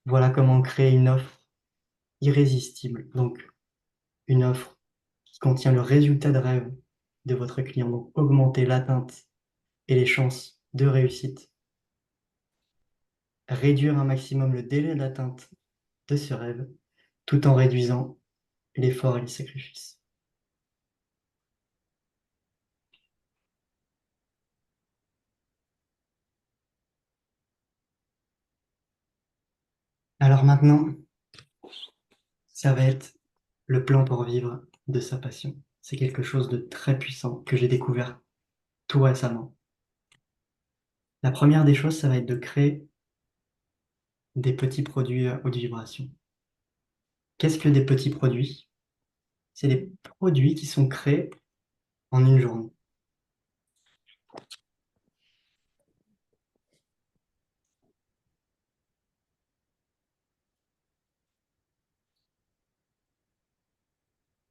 Voilà comment créer une offre irrésistible. Donc, une offre qui contient le résultat de rêve de votre client. Donc, augmenter l'atteinte et les chances de réussite. Réduire un maximum le délai d'atteinte de ce rêve, tout en réduisant l'effort et les sacrifices. Alors maintenant, ça va être le plan pour vivre de sa passion. C'est quelque chose de très puissant que j'ai découvert tout récemment. La première des choses, ça va être de créer des petits produits à haute vibration. Qu'est-ce que des petits produits? C'est des produits qui sont créés en une journée.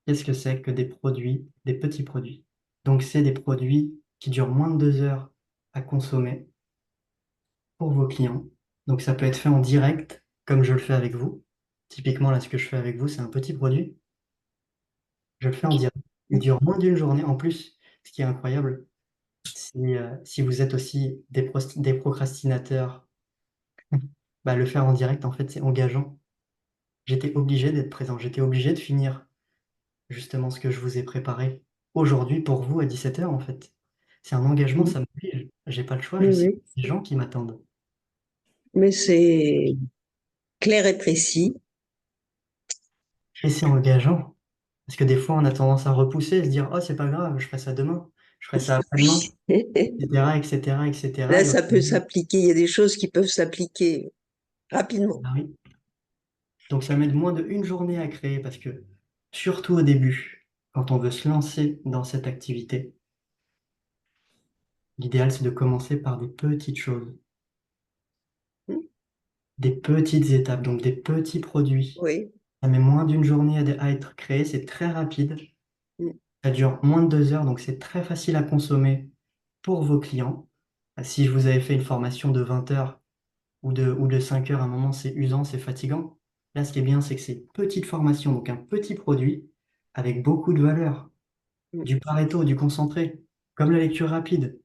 Qu'est-ce que c'est que des produits, des petits produits? Donc, c'est des produits qui durent moins de 2 heures à consommer pour vos clients. Donc, ça peut être fait en direct, comme je le fais avec vous. Typiquement, là, ce que je fais avec vous, c'est un petit produit. Je le fais en direct. Il dure moins d'une journée. En plus, ce qui est incroyable, si vous êtes aussi des procrastinateurs, bah, le faire en direct, en fait, c'est engageant. J'étais obligé d'être présent. J'étais obligé de finir justement ce que je vous ai préparé aujourd'hui pour vous à 17 heures, en fait. C'est un engagement, Mhm. ça m'oblige. J'ai pas le choix, je Oui, sais oui. des gens qui m'attendent. Mais c'est clair et précis. Et c'est engageant. Parce que des fois, on a tendance à repousser, se dire, oh, c'est pas grave, je ferai ça demain, je ferai ça après-demain, etc., etc., etc. Là, Et au ça peut final, s'appliquer. Il y a des choses qui peuvent s'appliquer rapidement. ah oui. Donc ça met moins de une journée à créer parce que, surtout au début, quand on veut se lancer dans cette activité, l'idéal, c'est de commencer par des petites choses, Hmm. des petites étapes, donc des petits produits. Oui. Ça met moins d'une journée à être créé, c'est très rapide, Hmm. ça dure moins de 2 heures, donc c'est très facile à consommer pour vos clients. Si je vous avais fait une formation de 20 heures ou de 5 heures, à un moment, c'est usant, c'est fatigant. Là, ce qui est bien, c'est que c'est une petite formation, donc un petit produit avec beaucoup de valeur. Hmm. Du Pareto, du concentré, comme la lecture rapide.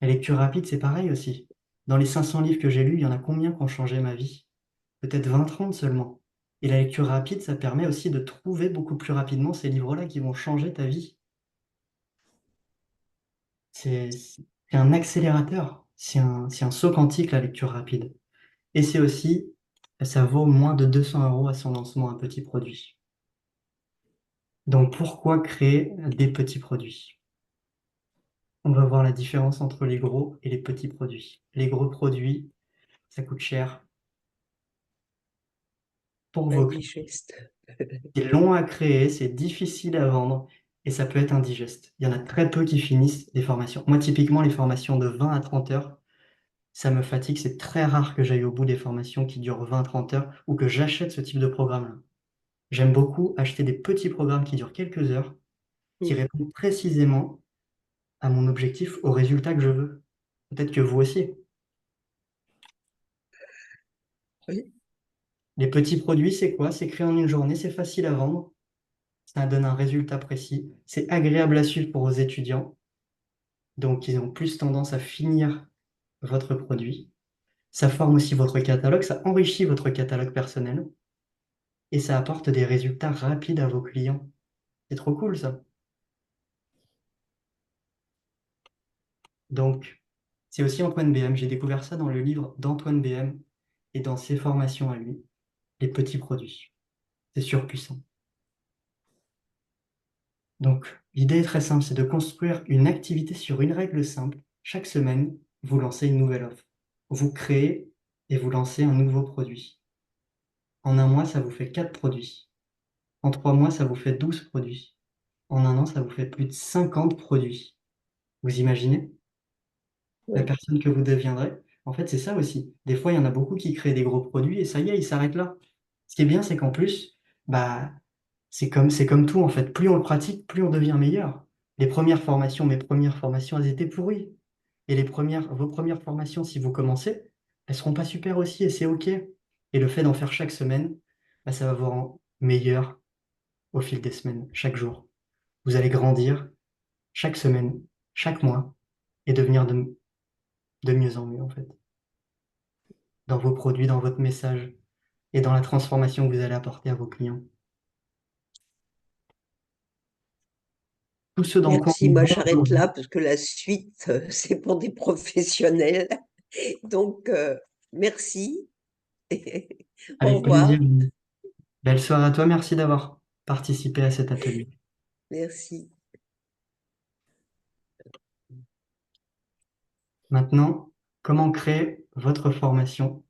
La lecture rapide, c'est pareil aussi. Dans les 500 livres que j'ai lus, il y en a combien qui ont changé ma vie? Peut-être 20-30 seulement. Et la lecture rapide, ça permet aussi de trouver beaucoup plus rapidement ces livres-là qui vont changer ta vie. C'est un accélérateur, c'est un saut quantique, la lecture rapide. Et c'est aussi, ça vaut moins de 200 € à son lancement, un petit produit. Donc pourquoi créer des petits produits? On va voir la différence entre les gros et les petits produits. Les gros produits, ça coûte cher pour Un vos clients. digeste. C'est long à créer, c'est difficile à vendre et ça peut être indigeste. Il y en a très peu qui finissent les formations. Moi, typiquement, les formations de 20 à 30 heures, ça me fatigue. C'est très rare que j'aille au bout des formations qui durent 20-30 heures ou que j'achète ce type de programme-là. J'aime beaucoup acheter des petits programmes qui durent quelques heures, qui Hmm. répondent précisément à mon objectif, au résultat que je veux. Peut-être que vous aussi. Oui. Les petits produits, c'est quoi? C'est créé en une journée, c'est facile à vendre, ça donne un résultat précis, c'est agréable à suivre pour vos étudiants, donc ils ont plus tendance à finir votre produit. Ça forme aussi votre catalogue, ça enrichit votre catalogue personnel et ça apporte des résultats rapides à vos clients. C'est trop cool ça. Donc, c'est aussi Antoine BM. J'ai découvert ça dans le livre d'Antoine BM et dans ses formations à lui, les petits produits. C'est surpuissant. Donc, l'idée est très simple, c'est de construire une activité sur une règle simple. Chaque semaine, vous lancez une nouvelle offre. Vous créez et vous lancez un nouveau produit. En un mois, ça vous fait 4 produits. En 3 mois, ça vous fait 12 produits. En un an, ça vous fait plus de 50 produits. Vous imaginez la Oui. personne que vous deviendrez? En fait, c'est ça aussi. Des fois, il y en a beaucoup qui créent des gros produits et ça y est, ils s'arrêtent là. Ce qui est bien, c'est qu'en plus, bah, C'est comme tout, en fait. Plus on le pratique, plus on devient meilleur. Les premières formations, mes premières formations, elles étaient pourries. Et vos premières formations, si vous commencez, elles seront pas super aussi, et c'est OK. Et le fait d'en faire chaque semaine, bah, ça va vous rendre meilleur au fil des semaines, chaque jour. Vous allez grandir chaque semaine, chaque mois, et devenir de mieux en mieux, en fait. Dans vos produits, dans votre message, et dans la transformation que vous allez apporter à vos clients. Tout ce dans quoi on Merci, est moi bon j'arrête là aujourd'hui. parce que la suite, c'est pour des professionnels. Donc, merci. Au Avec plaisir. revoir. Belle soirée à toi. Merci d'avoir participé à cet atelier. Merci. Maintenant, comment créer votre formation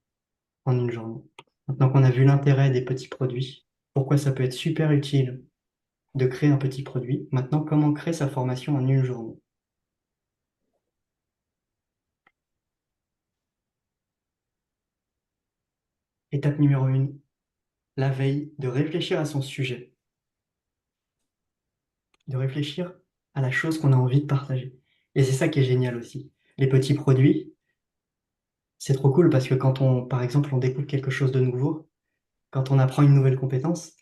en une journée? Maintenant qu'on a vu l'intérêt des petits produits, pourquoi ça peut être super utile de créer un petit produit, maintenant, comment créer sa formation en une journée? Étape numéro 1, la veille, de réfléchir à son sujet, de réfléchir à la chose qu'on a envie de partager. Et c'est ça qui est génial aussi. Les petits produits, c'est trop cool parce que quand par exemple, on découvre quelque chose de nouveau, quand on apprend une nouvelle compétence,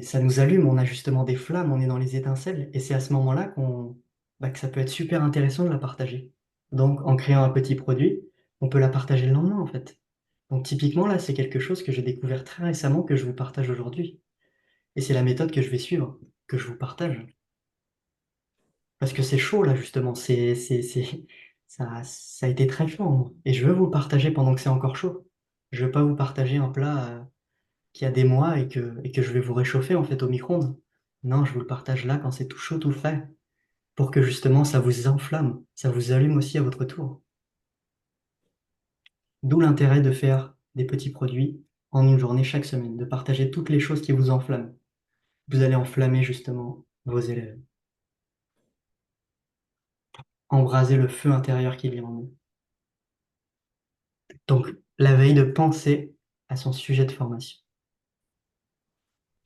ça nous allume, on a justement des flammes, on est dans les étincelles, et c'est à ce moment-là que ça peut être super intéressant de la partager. Donc, en créant un petit produit, on peut la partager le lendemain, en fait. Donc, typiquement, là, c'est quelque chose que j'ai découvert très récemment, que je vous partage aujourd'hui. Et c'est la méthode que je vais suivre, que je vous partage. Parce que c'est chaud, là, justement. Ça a été très chaud, en moi. Et je veux vous le partager pendant que c'est encore chaud. Je veux pas vous partager un plat, qui a des mois et que je vais vous réchauffer en fait au micro-ondes. Non, je vous le partage là quand c'est tout chaud, tout frais, pour que justement ça vous enflamme, ça vous allume aussi à votre tour. D'où l'intérêt de faire des petits produits en une journée chaque semaine, de partager toutes les choses qui vous enflamment. Vous allez enflammer justement vos élèves, embraser le feu intérieur qu'il y a en eux. Donc, la veille, de penser à son sujet de formation,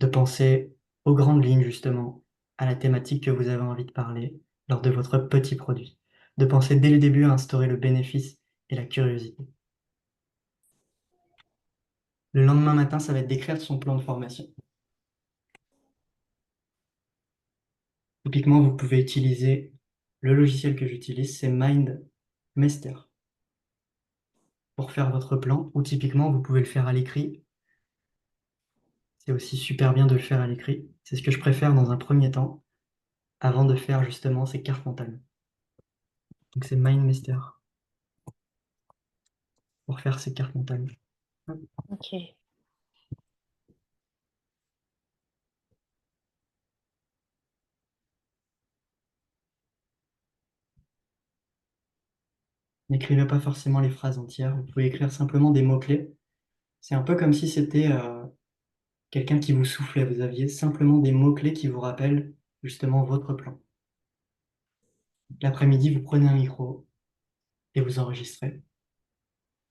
de penser aux grandes lignes justement, à la thématique que vous avez envie de parler lors de votre petit produit, de penser dès le début à instaurer le bénéfice et la curiosité. Le lendemain matin, ça va être d'écrire son plan de formation. Typiquement, vous pouvez utiliser le logiciel que j'utilise, c'est MindMeister pour faire votre plan, ou typiquement, vous pouvez le faire à l'écrit. C'est aussi super bien de le faire à l'écrit. C'est ce que je préfère dans un premier temps, avant de faire justement ces cartes mentales. Donc c'est MindMeister pour faire ces cartes mentales. Ok. N'écrivez pas forcément les phrases entières, vous pouvez écrire simplement des mots-clés. C'est un peu comme si c'était quelqu'un qui vous soufflait, vous aviez simplement des mots-clés qui vous rappellent justement votre plan. L'après-midi, vous prenez un micro et vous enregistrez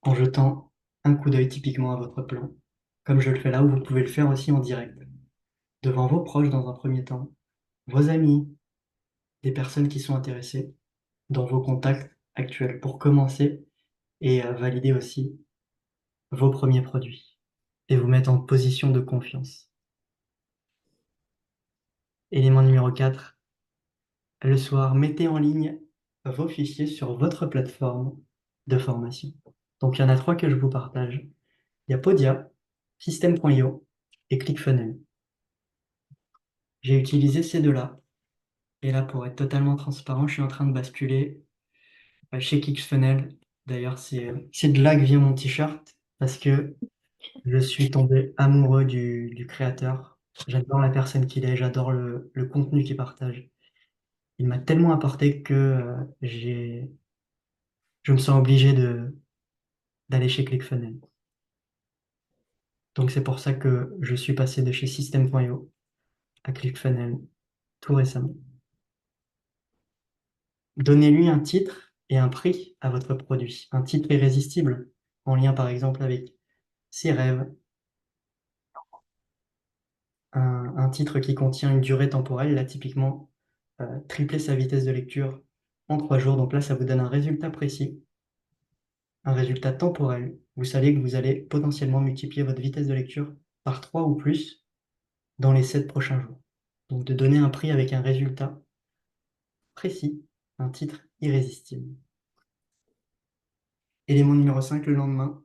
en jetant un coup d'œil typiquement à votre plan, comme je le fais là, ou vous pouvez le faire aussi en direct, devant vos proches dans un premier temps, vos amis, des personnes qui sont intéressées, dans vos contacts actuels, pour commencer et valider aussi vos premiers produits et vous mettre en position de confiance. Élément numéro 4, le soir, mettez en ligne vos fichiers sur votre plateforme de formation. Donc, il y en a 3 que je vous partage. Il y a Podia, System.io et ClickFunnels. J'ai utilisé ces deux-là. Et là, pour être totalement transparent, je suis en train de basculer chez ClickFunnels. D'ailleurs, c'est de là que vient mon t-shirt, parce que je suis tombé amoureux du créateur. J'adore la personne qu'il est, j'adore le contenu qu'il partage. Il m'a tellement apporté que je me sens obligé d'aller chez ClickFunnels. Donc c'est pour ça que je suis passé de chez System.io à ClickFunnels tout récemment. Donnez-lui un titre et un prix à votre produit, un titre irrésistible, en lien par exemple avec ses rêves, un titre qui contient une durée temporelle, là, typiquement, tripler sa vitesse de lecture en 3 jours. Donc là, ça vous donne un résultat précis, un résultat temporel. Vous savez que vous allez potentiellement multiplier votre vitesse de lecture par 3 ou plus dans les 7 prochains jours. Donc de donner un prix avec un résultat précis, un titre irrésistible. Élément numéro 5, le lendemain,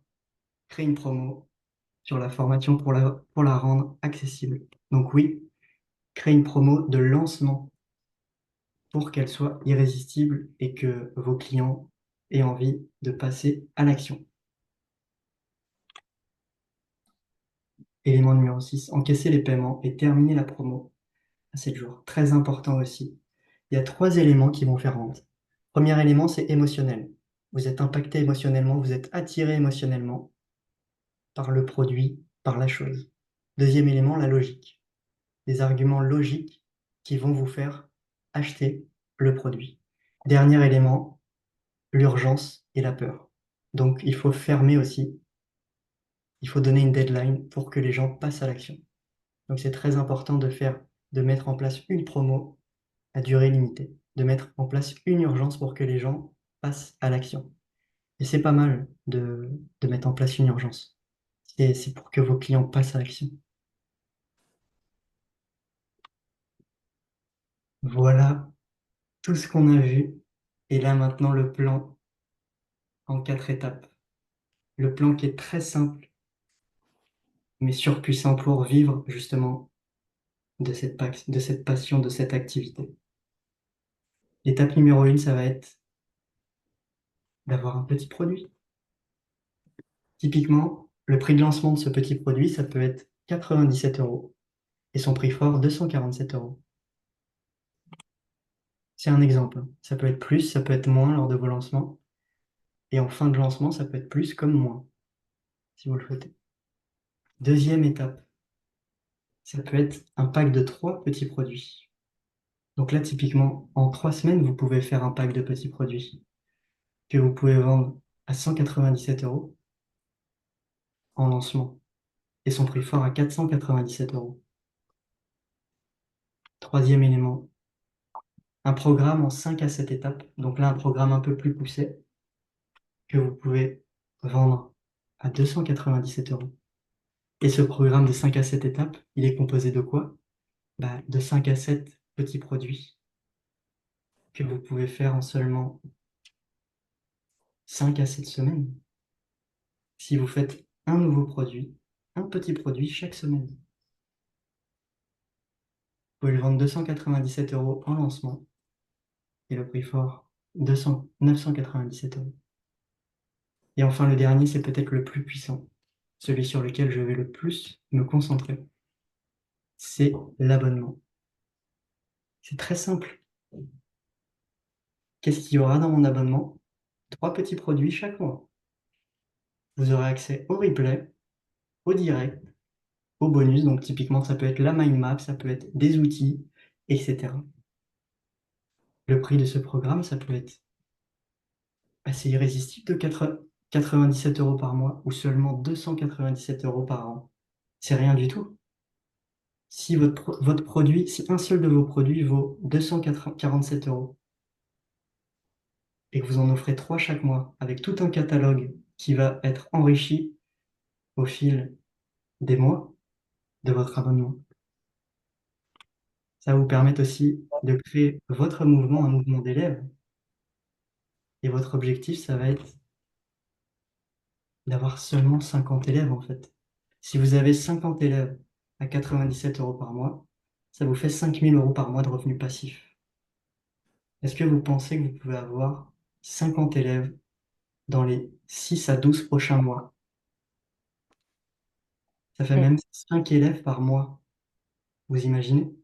créer une promo sur la formation pour la rendre accessible. Donc oui, créer une promo de lancement pour qu'elle soit irrésistible et que vos clients aient envie de passer à l'action. Élément numéro 6, encaisser les paiements et terminer la promo à 7 jours. Très important aussi. Il y a 3 éléments qui vont faire vente. Premier élément, c'est émotionnel. Vous êtes impacté émotionnellement, vous êtes attiré émotionnellement par le produit, par la chose. Deuxième élément, la logique. Des arguments logiques qui vont vous faire acheter le produit. Dernier élément, l'urgence et la peur. Donc, il faut fermer aussi. Il faut donner une deadline pour que les gens passent à l'action. Donc, c'est très important de mettre en place une promo à durée limitée, de mettre en place une urgence pour que les gens passent à l'action. Et c'est pas mal de mettre en place une urgence. C'est pour que vos clients passent à l'action. Voilà tout ce qu'on a vu. Et là, maintenant, le plan en 4 étapes. Le plan qui est très simple, mais surpuissant pour vivre justement de cette passion, de cette activité. L'étape numéro 1, ça va être d'avoir un petit produit. Typiquement, le prix de lancement de ce petit produit, ça peut être 97 € et son prix fort, 247 €. C'est un exemple. Ça peut être plus, ça peut être moins lors de vos lancements. Et en fin de lancement, ça peut être plus comme moins, si vous le souhaitez. Deuxième étape, ça peut être un pack de 3 petits produits. Donc là, typiquement, en 3 semaines, vous pouvez faire un pack de petits produits que vous pouvez vendre à 197 € en lancement et son prix fort à 497 €. Troisième élément, un programme en 5 à 7 étapes. Donc là, un programme un peu plus poussé que vous pouvez vendre à 297 €. Et ce programme de 5 à 7 étapes, il est composé de quoi? De 5 à 7 petits produits que vous pouvez faire en seulement 5 à 7 semaines. Si vous faites un nouveau produit, un petit produit chaque semaine. Vous pouvez le vendre 297 € en lancement et le prix fort 997 €. Et enfin, le dernier, c'est peut-être le plus puissant, celui sur lequel je vais le plus me concentrer. C'est l'abonnement. C'est très simple. Qu'est-ce qu'il y aura dans mon abonnement? 3 petits produits chaque mois. Vous aurez accès au replay, au direct, au bonus. Donc typiquement, ça peut être la mind map, ça peut être des outils, etc. Le prix de ce programme, ça peut être assez irrésistible de 97 € par mois ou seulement 297 € par an. C'est rien du tout. Si votre produit, si un seul de vos produits vaut 247 € et que vous en offrez 3 chaque mois avec tout un catalogue qui va être enrichi au fil des mois de votre abonnement, ça va vous permettre aussi de créer votre mouvement, un mouvement d'élèves. Et votre objectif, ça va être d'avoir seulement 50 élèves, en fait. Si vous avez 50 élèves à 97 € par mois, ça vous fait 5 000 € par mois de revenus passifs. Est-ce que vous pensez que vous pouvez avoir 50 élèves dans les 6 à 12 prochains mois? Ça fait même 5 élèves par mois. Vous imaginez?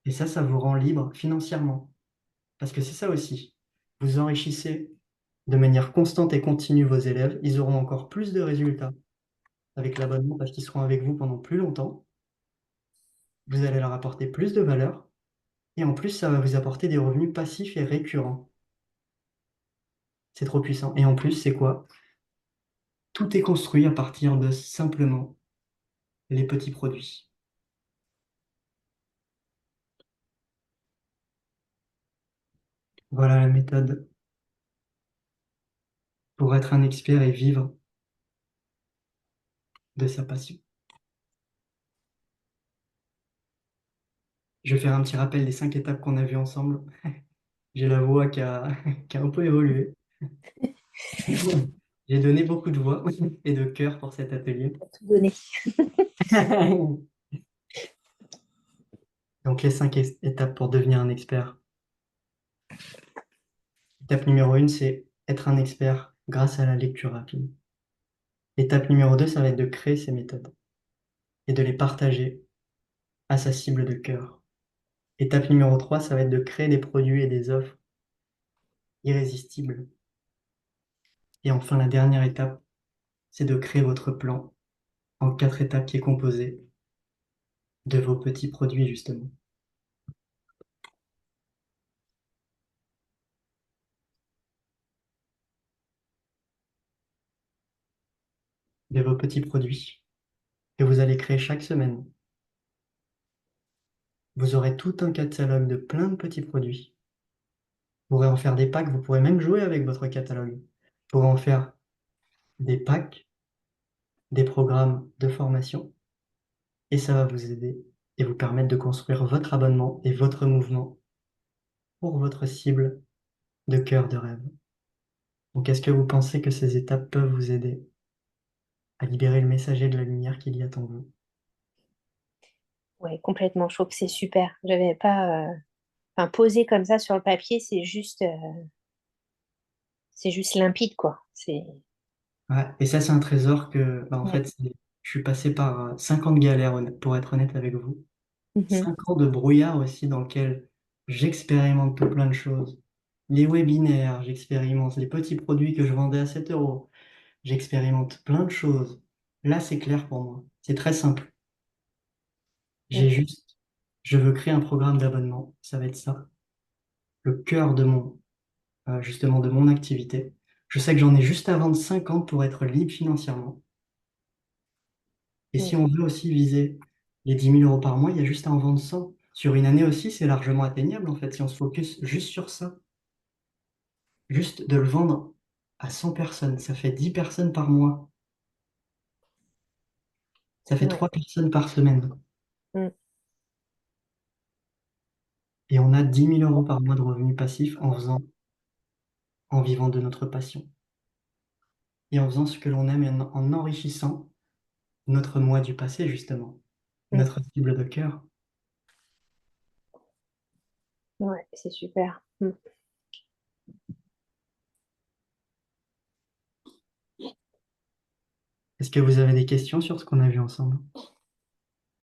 Et ça vous rend libre financièrement. Parce que c'est ça aussi. Vous enrichissez de manière constante et continue vos élèves. Ils auront encore plus de résultats avec l'abonnement parce qu'ils seront avec vous pendant plus longtemps. Vous allez leur apporter plus de valeur et en plus, ça va vous apporter des revenus passifs et récurrents. C'est trop puissant. Et en plus, c'est quoi? Tout est construit à partir de simplement les petits produits. Voilà la méthode pour être un expert et vivre de sa passion. Je vais faire un petit rappel des 5 étapes qu'on a vues ensemble. J'ai la voix qui a, qui a un peu évolué. J'ai donné beaucoup de voix et de cœur pour cet atelier. Tout donner. Donc les 5 étapes pour devenir un expert. Étape numéro 1, c'est être un expert grâce à la lecture rapide. Étape numéro 2, ça va être de créer ces méthodes et de les partager à sa cible de cœur. Étape numéro 3, ça va être de créer des produits et des offres irrésistibles. Et enfin, la dernière étape, c'est de créer votre plan en 4 étapes qui est composé de vos petits produits, justement. De vos petits produits que vous allez créer chaque semaine. Vous aurez tout un catalogue de plein de petits produits. Vous pourrez en faire des packs, vous pourrez même jouer avec votre catalogue. Vous pourrez en faire des packs, des programmes de formation, et ça va vous aider et vous permettre de construire votre abonnement et votre mouvement pour votre cible de cœur de rêve. Donc, est-ce que vous pensez que ces étapes peuvent vous aider à libérer le messager de la lumière qu'il y a en vous? Ouais, complètement. Je trouve que c'est super. J'avais pas. Enfin, posé comme ça sur le papier, c'est juste limpide, quoi. C'est. Ouais, et ça, c'est un trésor que, bah, en Ouais. fait, je suis passé par 5 ans de galère, pour être honnête avec vous. Mhm. 5 ans de brouillard aussi dans lequel j'expérimente tout plein de choses. Les webinaires, j'expérimente les petits produits que je vendais à 7 euros. J'expérimente plein de choses. Là, c'est clair pour moi. C'est très simple. J'ai Mhm. juste, je veux créer un programme d'abonnement. Ça va être ça. Le cœur de justement, de mon activité. Je sais que j'en ai juste à vendre 50 pour être libre financièrement. Et si Mhm. on veut aussi viser les 10 000 € par mois, il y a juste à en vendre 100. Sur une année aussi, c'est largement atteignable, en fait, si on se focus juste sur ça. Juste de le vendre à 100 personnes, ça fait 10 personnes par mois. Ça fait Ouais. 3 personnes par semaine. Mhm. Et on a 10 000 € par mois de revenus passifs en vivant de notre passion. Et en faisant ce que l'on aime et en enrichissant notre moi du passé, justement. Mhm. Notre cible de cœur. Ouais, c'est super. Mhm. Est-ce que vous avez des questions sur ce qu'on a vu ensemble?